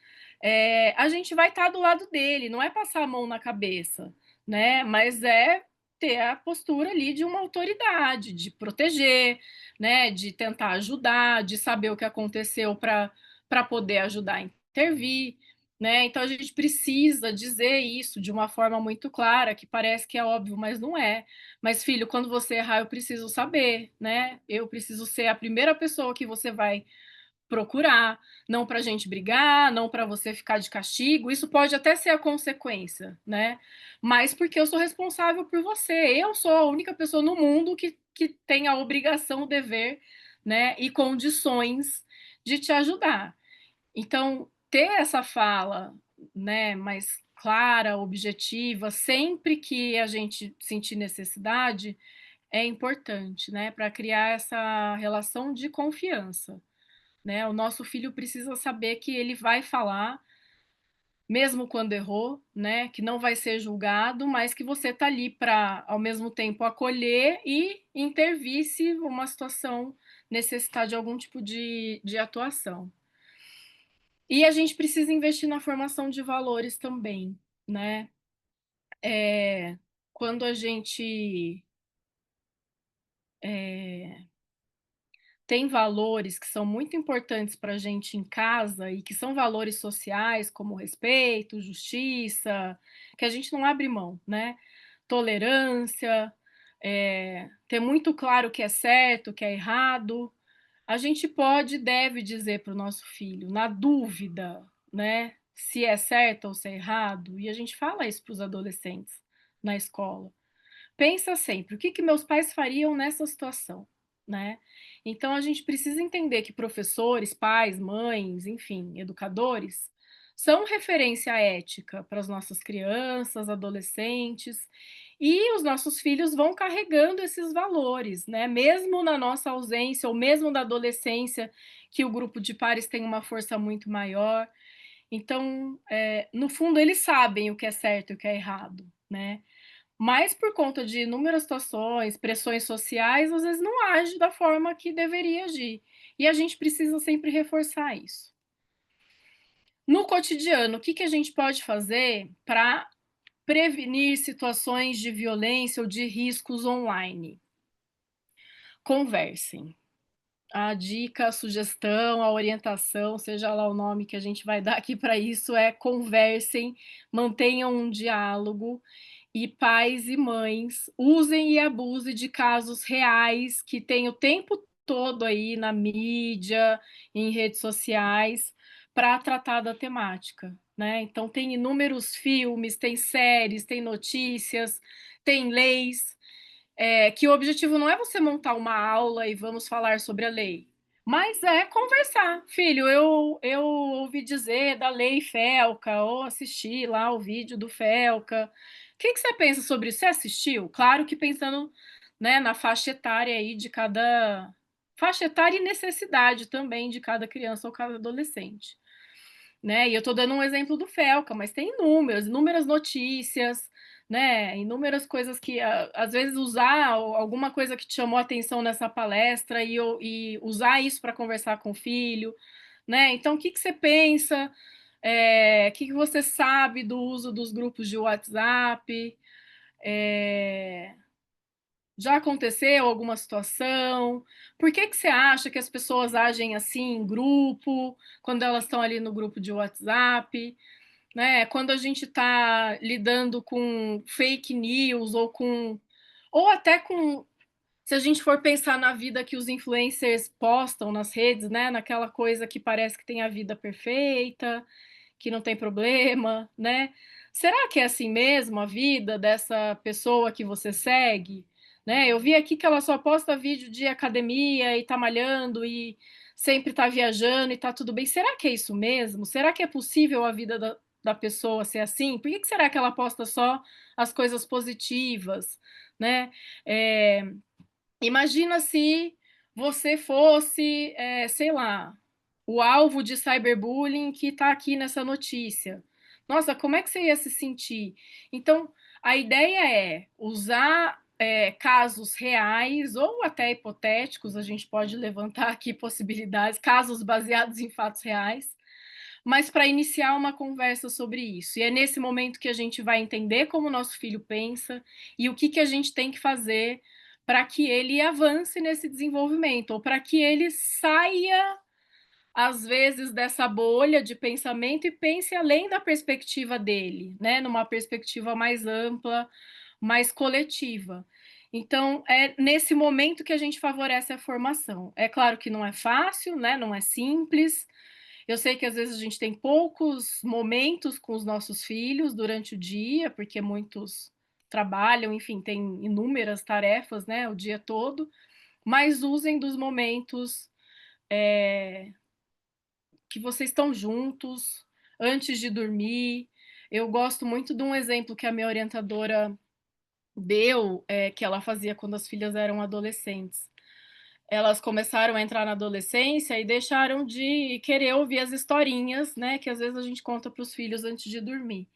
a gente vai estar do lado dele, não é passar a mão na cabeça, né? Mas é ter a postura ali de uma autoridade, de proteger, né? De tentar ajudar, de saber o que aconteceu para poder ajudar a intervir. Né? Então a gente precisa dizer isso de uma forma muito clara, que parece que é óbvio, mas não é. Mas, filho, quando você errar, eu preciso saber, né? Eu preciso ser a primeira pessoa que você vai procurar, não para a gente brigar, não para você ficar de castigo. Isso pode até ser a consequência, né? Mas porque eu sou responsável por você. Eu sou a única pessoa no mundo que tem a obrigação, o dever, né? E condições de te ajudar. Então, ter essa fala, né, mais clara, objetiva, sempre que a gente sentir necessidade, é importante, né, para criar essa relação de confiança, né? O nosso filho precisa saber que ele vai falar, mesmo quando errou, né, que não vai ser julgado, mas que você está ali para, ao mesmo tempo, acolher e intervir se uma situação necessitar de algum tipo de atuação. E a gente precisa investir na formação de valores também, né? Quando a gente tem valores que são muito importantes para a gente em casa e que são valores sociais, como respeito, justiça, que a gente não abre mão, né? Tolerância, ter muito claro o que é certo, o que é errado, a gente pode e deve dizer para o nosso filho, na dúvida, né, se é certo ou se é errado, e a gente fala isso para os adolescentes na escola. Pensa sempre, o que que meus pais fariam nessa situação, né? Então a gente precisa entender que professores, pais, mães, enfim, educadores, são referência ética para as nossas crianças, adolescentes, e os nossos filhos vão carregando esses valores, né? Mesmo na nossa ausência, ou mesmo na adolescência, que o grupo de pares tem uma força muito maior. Então, no fundo, eles sabem o que é certo e o que é errado, né? Mas por conta de inúmeras situações, pressões sociais, às vezes não age da forma que deveria agir. E a gente precisa sempre reforçar isso. No cotidiano, o que que a gente pode fazer para prevenir situações de violência ou de riscos online? Conversem. A dica, a sugestão, a orientação, seja lá o nome que a gente vai dar aqui para isso, é conversem, mantenham um diálogo e pais e mães usem e abusem de casos reais que tem o tempo todo aí na mídia, em redes sociais, para tratar da temática, né? Então tem inúmeros filmes, tem séries, tem notícias, tem leis, que o objetivo não é você montar uma aula e vamos falar sobre a lei, Mas é conversar. Filho, eu ouvi dizer da lei Felca, ou assisti lá o vídeo do Felca. O que que você pensa sobre isso? Você assistiu? Claro que pensando, né, na faixa etária aí de cada faixa etária e necessidade também de cada criança ou cada adolescente, né? E eu estou dando um exemplo do Felca, mas tem inúmeras notícias, né? Inúmeras coisas que às vezes usar alguma coisa que te chamou a atenção nessa palestra e usar isso para conversar com o filho, né? Então, o que que você pensa? O que que você sabe do uso dos grupos de WhatsApp? É, já aconteceu alguma situação? Por que que você acha que as pessoas agem assim em grupo, quando elas estão ali no grupo de WhatsApp, né? Quando a gente está lidando com fake news ou até com, se a gente for pensar na vida que os influencers postam nas redes, né? Naquela coisa que parece que tem a vida perfeita, que não tem problema, né? Será que é assim mesmo a vida dessa pessoa que você segue? Né? Eu vi aqui que ela só posta vídeo de academia e tá malhando e sempre tá viajando e tá tudo bem. Será que é isso mesmo? Será que é possível a vida da pessoa ser assim? Por que que será que ela posta só as coisas positivas, né? É, imagina se você fosse, sei lá, o alvo de cyberbullying que está aqui nessa notícia. Nossa, como é que você ia se sentir? Então, a ideia é usar casos reais ou até hipotéticos, a gente pode levantar aqui possibilidades, casos baseados em fatos reais, mas para iniciar uma conversa sobre isso. E é nesse momento que a gente vai entender como o nosso filho pensa e o que, que a gente tem que fazer para que ele avance nesse desenvolvimento, ou para que ele saia, às vezes, dessa bolha de pensamento e pense além da perspectiva dele, né? Numa perspectiva mais ampla, mais coletiva. Então, é nesse momento que a gente favorece a formação. É claro que não é fácil, né? Não é simples, eu sei que às vezes a gente tem poucos momentos com os nossos filhos durante o dia, porque muitos trabalham, enfim, tem inúmeras tarefas, né, o dia todo, mas usem dos momentos que vocês estão juntos, antes de dormir. Eu gosto muito de um exemplo que a minha orientadora deu, que ela fazia quando as filhas eram adolescentes. Elas começaram a entrar na adolescência e deixaram de querer ouvir as historinhas, né, que às vezes a gente conta para os filhos antes de dormir.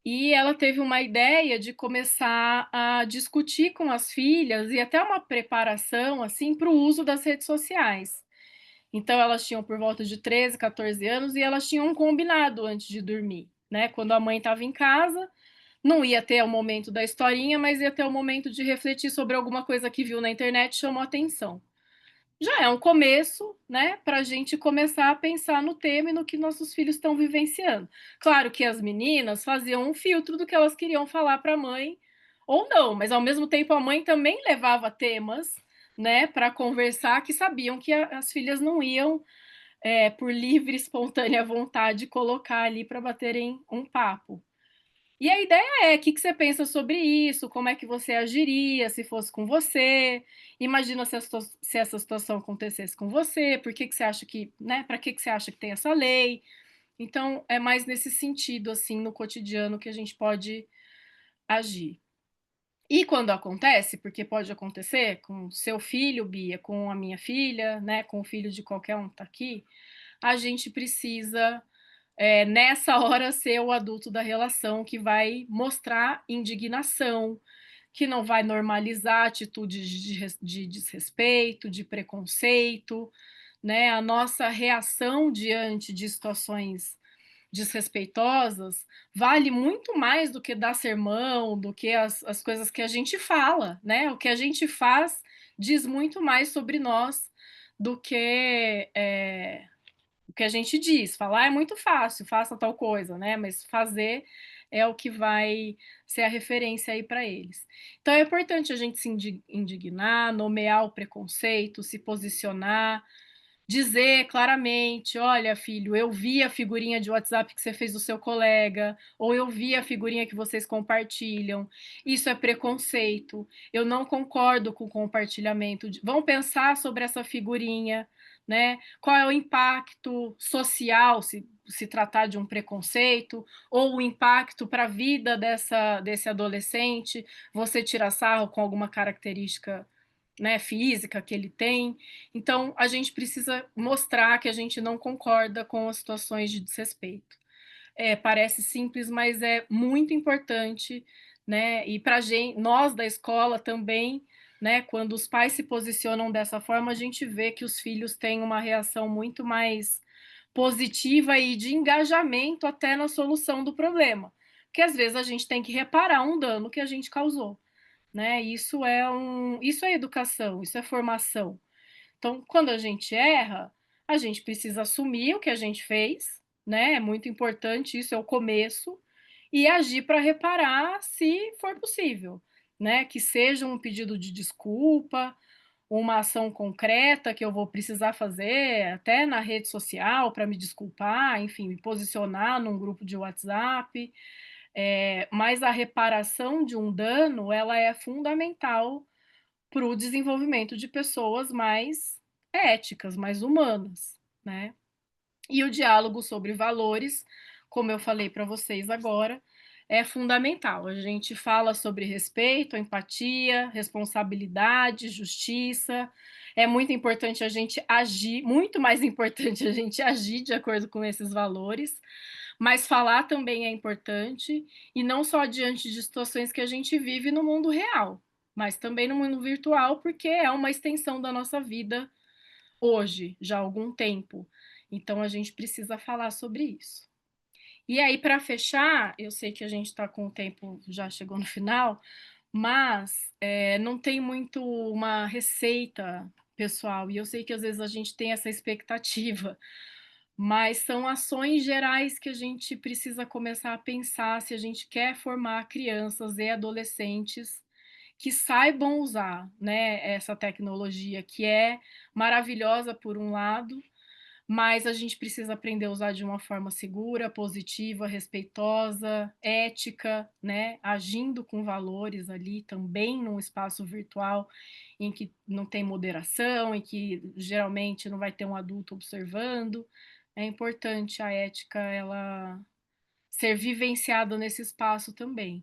E ela teve uma ideia de começar a discutir com as filhas e até uma preparação assim para o uso das redes sociais. Então elas tinham por volta de 13, 14 anos e elas tinham um combinado antes de dormir, né? Quando a mãe estava em casa, não ia ter o momento da historinha, mas ia ter o momento de refletir sobre alguma coisa que viu na internet e chamou atenção. Já é um começo, né, para a gente começar a pensar no tema e no que nossos filhos estão vivenciando. Claro que as meninas faziam um filtro do que elas queriam falar para a mãe, ou não, mas ao mesmo tempo a mãe também levava temas, né, para conversar que sabiam que as filhas não iam, por livre, espontânea vontade, colocar ali para baterem um papo. E a ideia é, o que que você pensa sobre isso? Como é que você agiria se fosse com você? Imagina se essa situação acontecesse com você, por que que você acha que, né, para que que você acha que tem essa lei? Então, é mais nesse sentido, assim, no cotidiano que a gente pode agir. E quando acontece, porque pode acontecer com seu filho, Bia, com a minha filha, né, com o filho de qualquer um que tá aqui, a gente precisa nessa hora ser o adulto da relação que vai mostrar indignação, que não vai normalizar atitudes de desrespeito, de preconceito, né? A nossa reação diante de situações desrespeitosas vale muito mais do que dar sermão, do que as coisas que a gente fala, né? O que a gente faz diz muito mais sobre nós do que o que a gente diz. Falar é muito fácil, faça tal coisa, né? Mas fazer é o que vai ser a referência aí para eles. Então é importante a gente se indignar, nomear o preconceito, se posicionar, dizer claramente: olha, filho, eu vi a figurinha de WhatsApp que você fez do seu colega, ou eu vi a figurinha que vocês compartilham. Isso é preconceito. Eu não concordo com o compartilhamento. Vão pensar sobre essa figurinha, né? Qual é o impacto social, se tratar de um preconceito, ou o impacto para a vida desse adolescente, você tira sarro com alguma característica, né, física que ele tem. Então, a gente precisa mostrar que a gente não concorda com as situações de desrespeito. Parece simples, mas é muito importante, né? E para nós da escola também, né? Quando os pais se posicionam dessa forma, a gente vê que os filhos têm uma reação muito mais positiva e de engajamento até na solução do problema. Porque às vezes a gente tem que reparar um dano que a gente causou, né? Isso é educação, isso é formação. Então, quando a gente erra, a gente precisa assumir o que a gente fez, né? É muito importante, isso é o começo, e agir para reparar se for possível, né? Que seja um pedido de desculpa, uma ação concreta que eu vou precisar fazer até na rede social para me desculpar, enfim, me posicionar num grupo de WhatsApp. Mas a reparação de um dano, ela é fundamental para o desenvolvimento de pessoas mais éticas, mais humanas, né? E o diálogo sobre valores, como eu falei para vocês agora, é fundamental. A gente fala sobre respeito, empatia, responsabilidade, justiça. É muito importante a gente agir, muito mais importante a gente agir de acordo com esses valores, mas falar também é importante, e não só diante de situações que a gente vive no mundo real, mas também no mundo virtual, porque é uma extensão da nossa vida hoje, já há algum tempo. Então a gente precisa falar sobre isso. E aí, para fechar, eu sei que a gente está com o tempo, já chegou no final, mas não tem muito uma receita pessoal, e eu sei que às vezes a gente tem essa expectativa, mas são ações gerais que a gente precisa começar a pensar se a gente quer formar crianças e adolescentes que saibam usar, né, essa tecnologia que é maravilhosa por um lado, mas a gente precisa aprender a usar de uma forma segura, positiva, respeitosa, ética, né, agindo com valores ali também num espaço virtual em que não tem moderação, em que geralmente não vai ter um adulto observando. É importante a ética ela ser vivenciada nesse espaço também.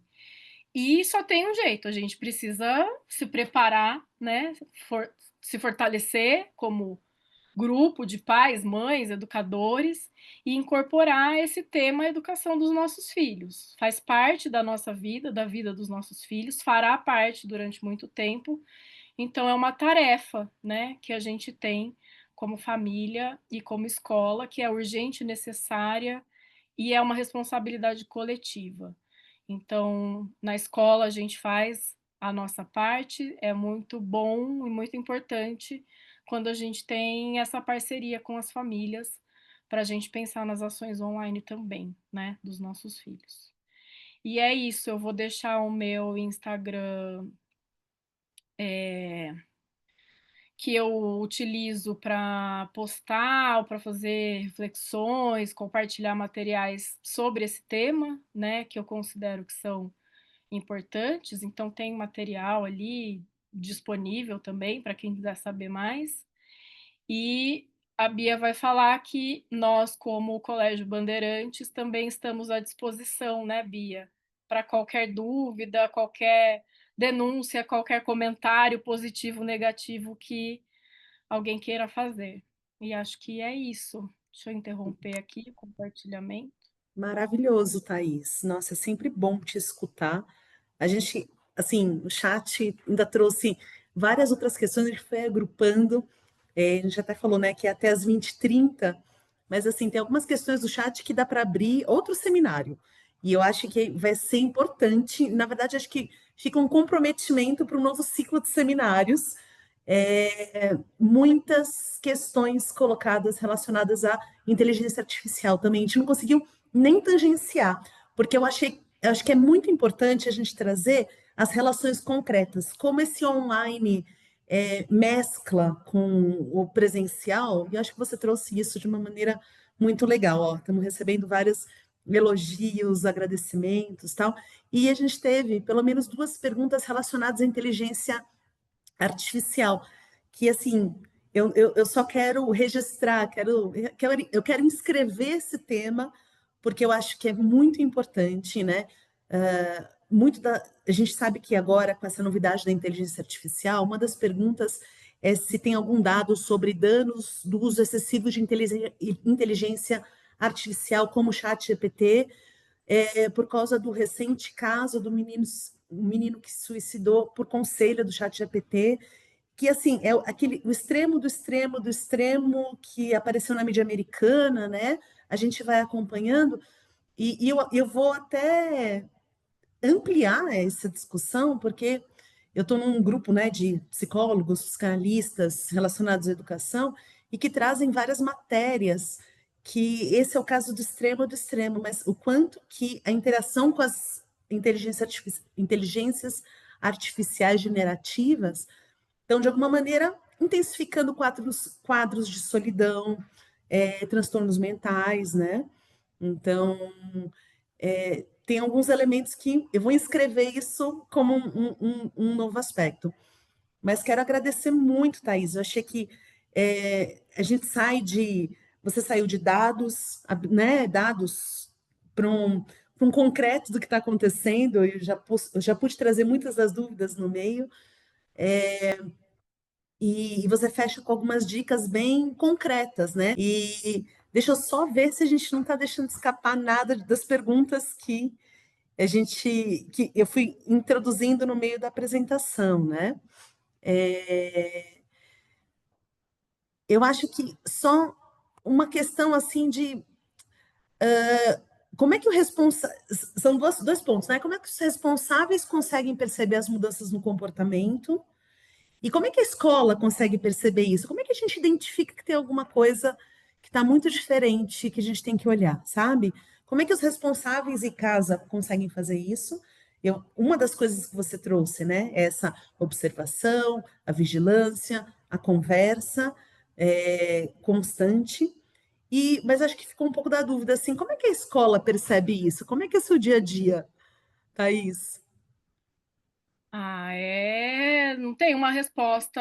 E só tem um jeito, a gente precisa se preparar, né, se fortalecer como grupo de pais, mães, educadores, e incorporar esse tema à educação dos nossos filhos. Faz parte da nossa vida, da vida dos nossos filhos, fará parte durante muito tempo, então é uma tarefa, né, que a gente tem como família e como escola, que é urgente, necessária e é uma responsabilidade coletiva. Então, na escola a gente faz a nossa parte, é muito bom e muito importante quando a gente tem essa parceria com as famílias para a gente pensar nas ações online também, né, dos nossos filhos. E é isso, eu vou deixar o meu Instagram que eu utilizo para postar ou para fazer reflexões, compartilhar materiais sobre esse tema, né, que eu considero que são importantes. Então tem material ali disponível também para quem quiser saber mais. E a Bia vai falar que nós, como Colégio Bandeirantes, também estamos à disposição, né, Bia? Para qualquer dúvida, qualquer denúncia, qualquer comentário positivo, negativo que alguém queira fazer. E acho que é isso. Deixa eu interromper aqui o compartilhamento. Maravilhoso, Thaís. Nossa, é sempre bom te escutar. A gente, assim, o chat ainda trouxe várias outras questões, a gente foi agrupando. A gente até falou, né, que é até as 20h30, mas, assim, tem algumas questões do chat que dá para abrir outro seminário. E eu acho que vai ser importante, na verdade, acho que fica um comprometimento para um novo ciclo de seminários, muitas questões colocadas relacionadas à inteligência artificial também. A gente não conseguiu nem tangenciar, porque eu acho que é muito importante a gente trazer as relações concretas, como esse online mescla com o presencial, e eu acho que você trouxe isso de uma maneira muito legal. Ó, estamos recebendo vários elogios, agradecimentos, tal, e a gente teve pelo menos 2 perguntas relacionadas à inteligência artificial, que assim, eu só quero registrar, eu quero inscrever esse tema, porque eu acho que é muito importante, né? A gente sabe que agora, com essa novidade da inteligência artificial, uma das perguntas é se tem algum dado sobre danos do uso excessivo de inteligência artificial, como o chat GPT, por causa do recente caso do um menino que se suicidou por conselho do chat GPT, que assim é o extremo do extremo do extremo que apareceu na mídia americana, né? A gente vai acompanhando e eu vou até ampliar essa discussão, porque eu estou num grupo, né, de psicólogos, psicanalistas relacionados à educação e que trazem várias matérias que esse é o caso do extremo, mas o quanto que a interação com as inteligências artificiais generativas então, de alguma maneira, intensificando quadros de solidão, transtornos mentais, né? Então, tem alguns elementos que eu vou inscrever isso como um novo aspecto. Mas quero agradecer muito, Thaís. Eu achei que a gente você saiu de dados, né? Dados para um concreto do que está acontecendo. Eu já pude trazer muitas das dúvidas no meio. E você fecha com algumas dicas bem concretas, né? E deixa eu só ver se a gente não está deixando escapar nada das perguntas que eu fui introduzindo no meio da apresentação, né? Eu acho que só uma questão assim de como é que o responsável. São dois pontos, né? Como é que os responsáveis conseguem perceber as mudanças no comportamento? E como é que a escola consegue perceber isso? Como é que a gente identifica que tem alguma coisa que está muito diferente, que a gente tem que olhar, sabe? Como é que os responsáveis em casa conseguem fazer isso? Uma das coisas que você trouxe, né? É essa observação, a vigilância, a conversa constante. Mas acho que ficou um pouco da dúvida, assim, como é que a escola percebe isso? Como é que é o seu dia a dia, Thaís? Não tem uma resposta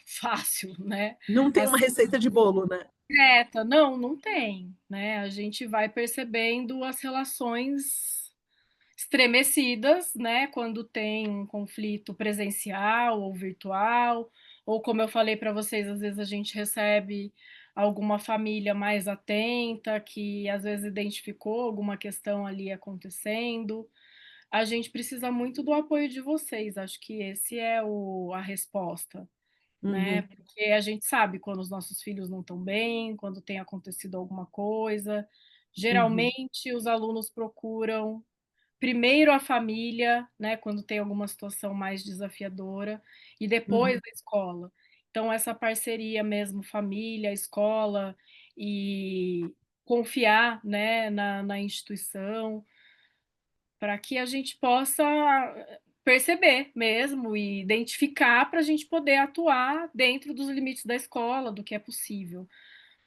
fácil, né? Não tem uma Assim, receita de bolo, né? direta. Não, não tem, né? A gente vai percebendo as relações estremecidas, né? Quando tem um conflito presencial ou virtual, ou como eu falei para vocês, às vezes a gente recebe alguma família mais atenta, que às vezes identificou alguma questão ali acontecendo. A gente precisa muito do apoio de vocês, acho que esse é a resposta, né? Uhum, Porque a gente sabe quando os nossos filhos não estão bem, quando tem acontecido alguma coisa. uhum, Geralmente os alunos procuram primeiro a família, né, quando tem alguma situação mais desafiadora, e depois uhum. a escola. Então essa parceria mesmo, família, escola, e confiar, né, na instituição, para que a gente possa perceber mesmo e identificar para a gente poder atuar dentro dos limites da escola, do que é possível.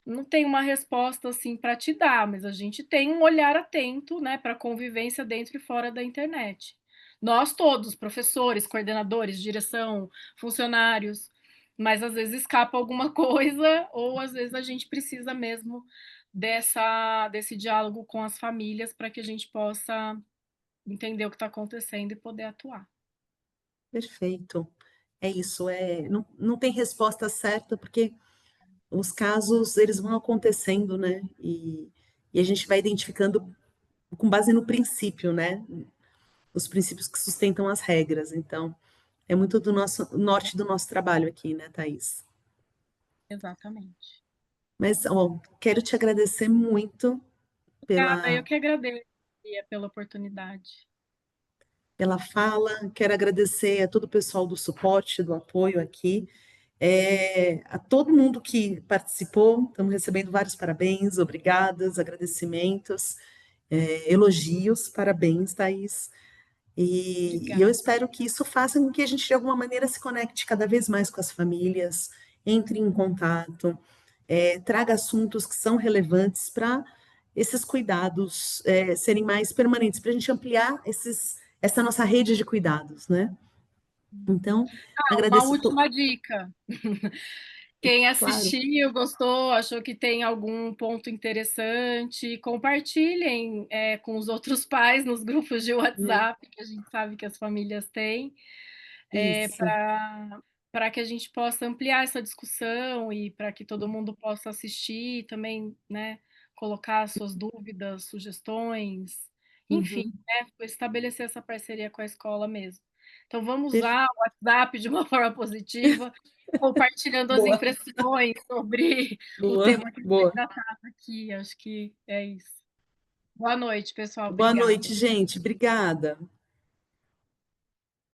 Não tem uma resposta assim para te dar, mas a gente tem um olhar atento, né, para a convivência dentro e fora da internet. Nós todos, professores, coordenadores, direção, funcionários, mas às vezes escapa alguma coisa ou às vezes a gente precisa mesmo desse diálogo com as famílias para que a gente possa entender o que está acontecendo e poder atuar. Perfeito. É isso, não tem resposta certa, porque os casos, eles vão acontecendo, né? E a gente vai identificando com base no princípio, né? Os princípios que sustentam as regras. Então, é muito do nosso norte do nosso trabalho aqui, né, Thaís? Exatamente. Mas, ó, quero te agradecer muito Obrigada, eu pela, que agradeço pela oportunidade. pela fala, quero agradecer a todo o pessoal do suporte, do apoio aqui. A todo mundo que participou, estamos recebendo vários parabéns, obrigadas, agradecimentos, elogios, parabéns, Thaís. E eu Obrigada. espero que isso faça com que a gente, de alguma maneira, se conecte cada vez mais com as famílias, entre em contato, traga assuntos que são relevantes para esses cuidados serem mais permanentes, para a gente ampliar essa nossa rede de cuidados, né? Então, Uma agradeço. última dica. Quem Claro. assistiu, gostou, achou que tem algum ponto interessante, compartilhem, com os outros pais nos grupos de WhatsApp, que a gente sabe que as famílias têm, Isso. para que a gente possa ampliar essa discussão e para que todo mundo possa assistir e também, né, colocar suas dúvidas, sugestões, enfim, Uhum. né, estabelecer essa parceria com a escola mesmo. Então vamos Per- usar o WhatsApp de uma forma positiva, compartilhando as Boa, impressões sobre o boa, tema que foi boa. tratado aqui, acho que é isso. Boa noite, pessoal, Boa obrigada. noite, gente. Obrigada.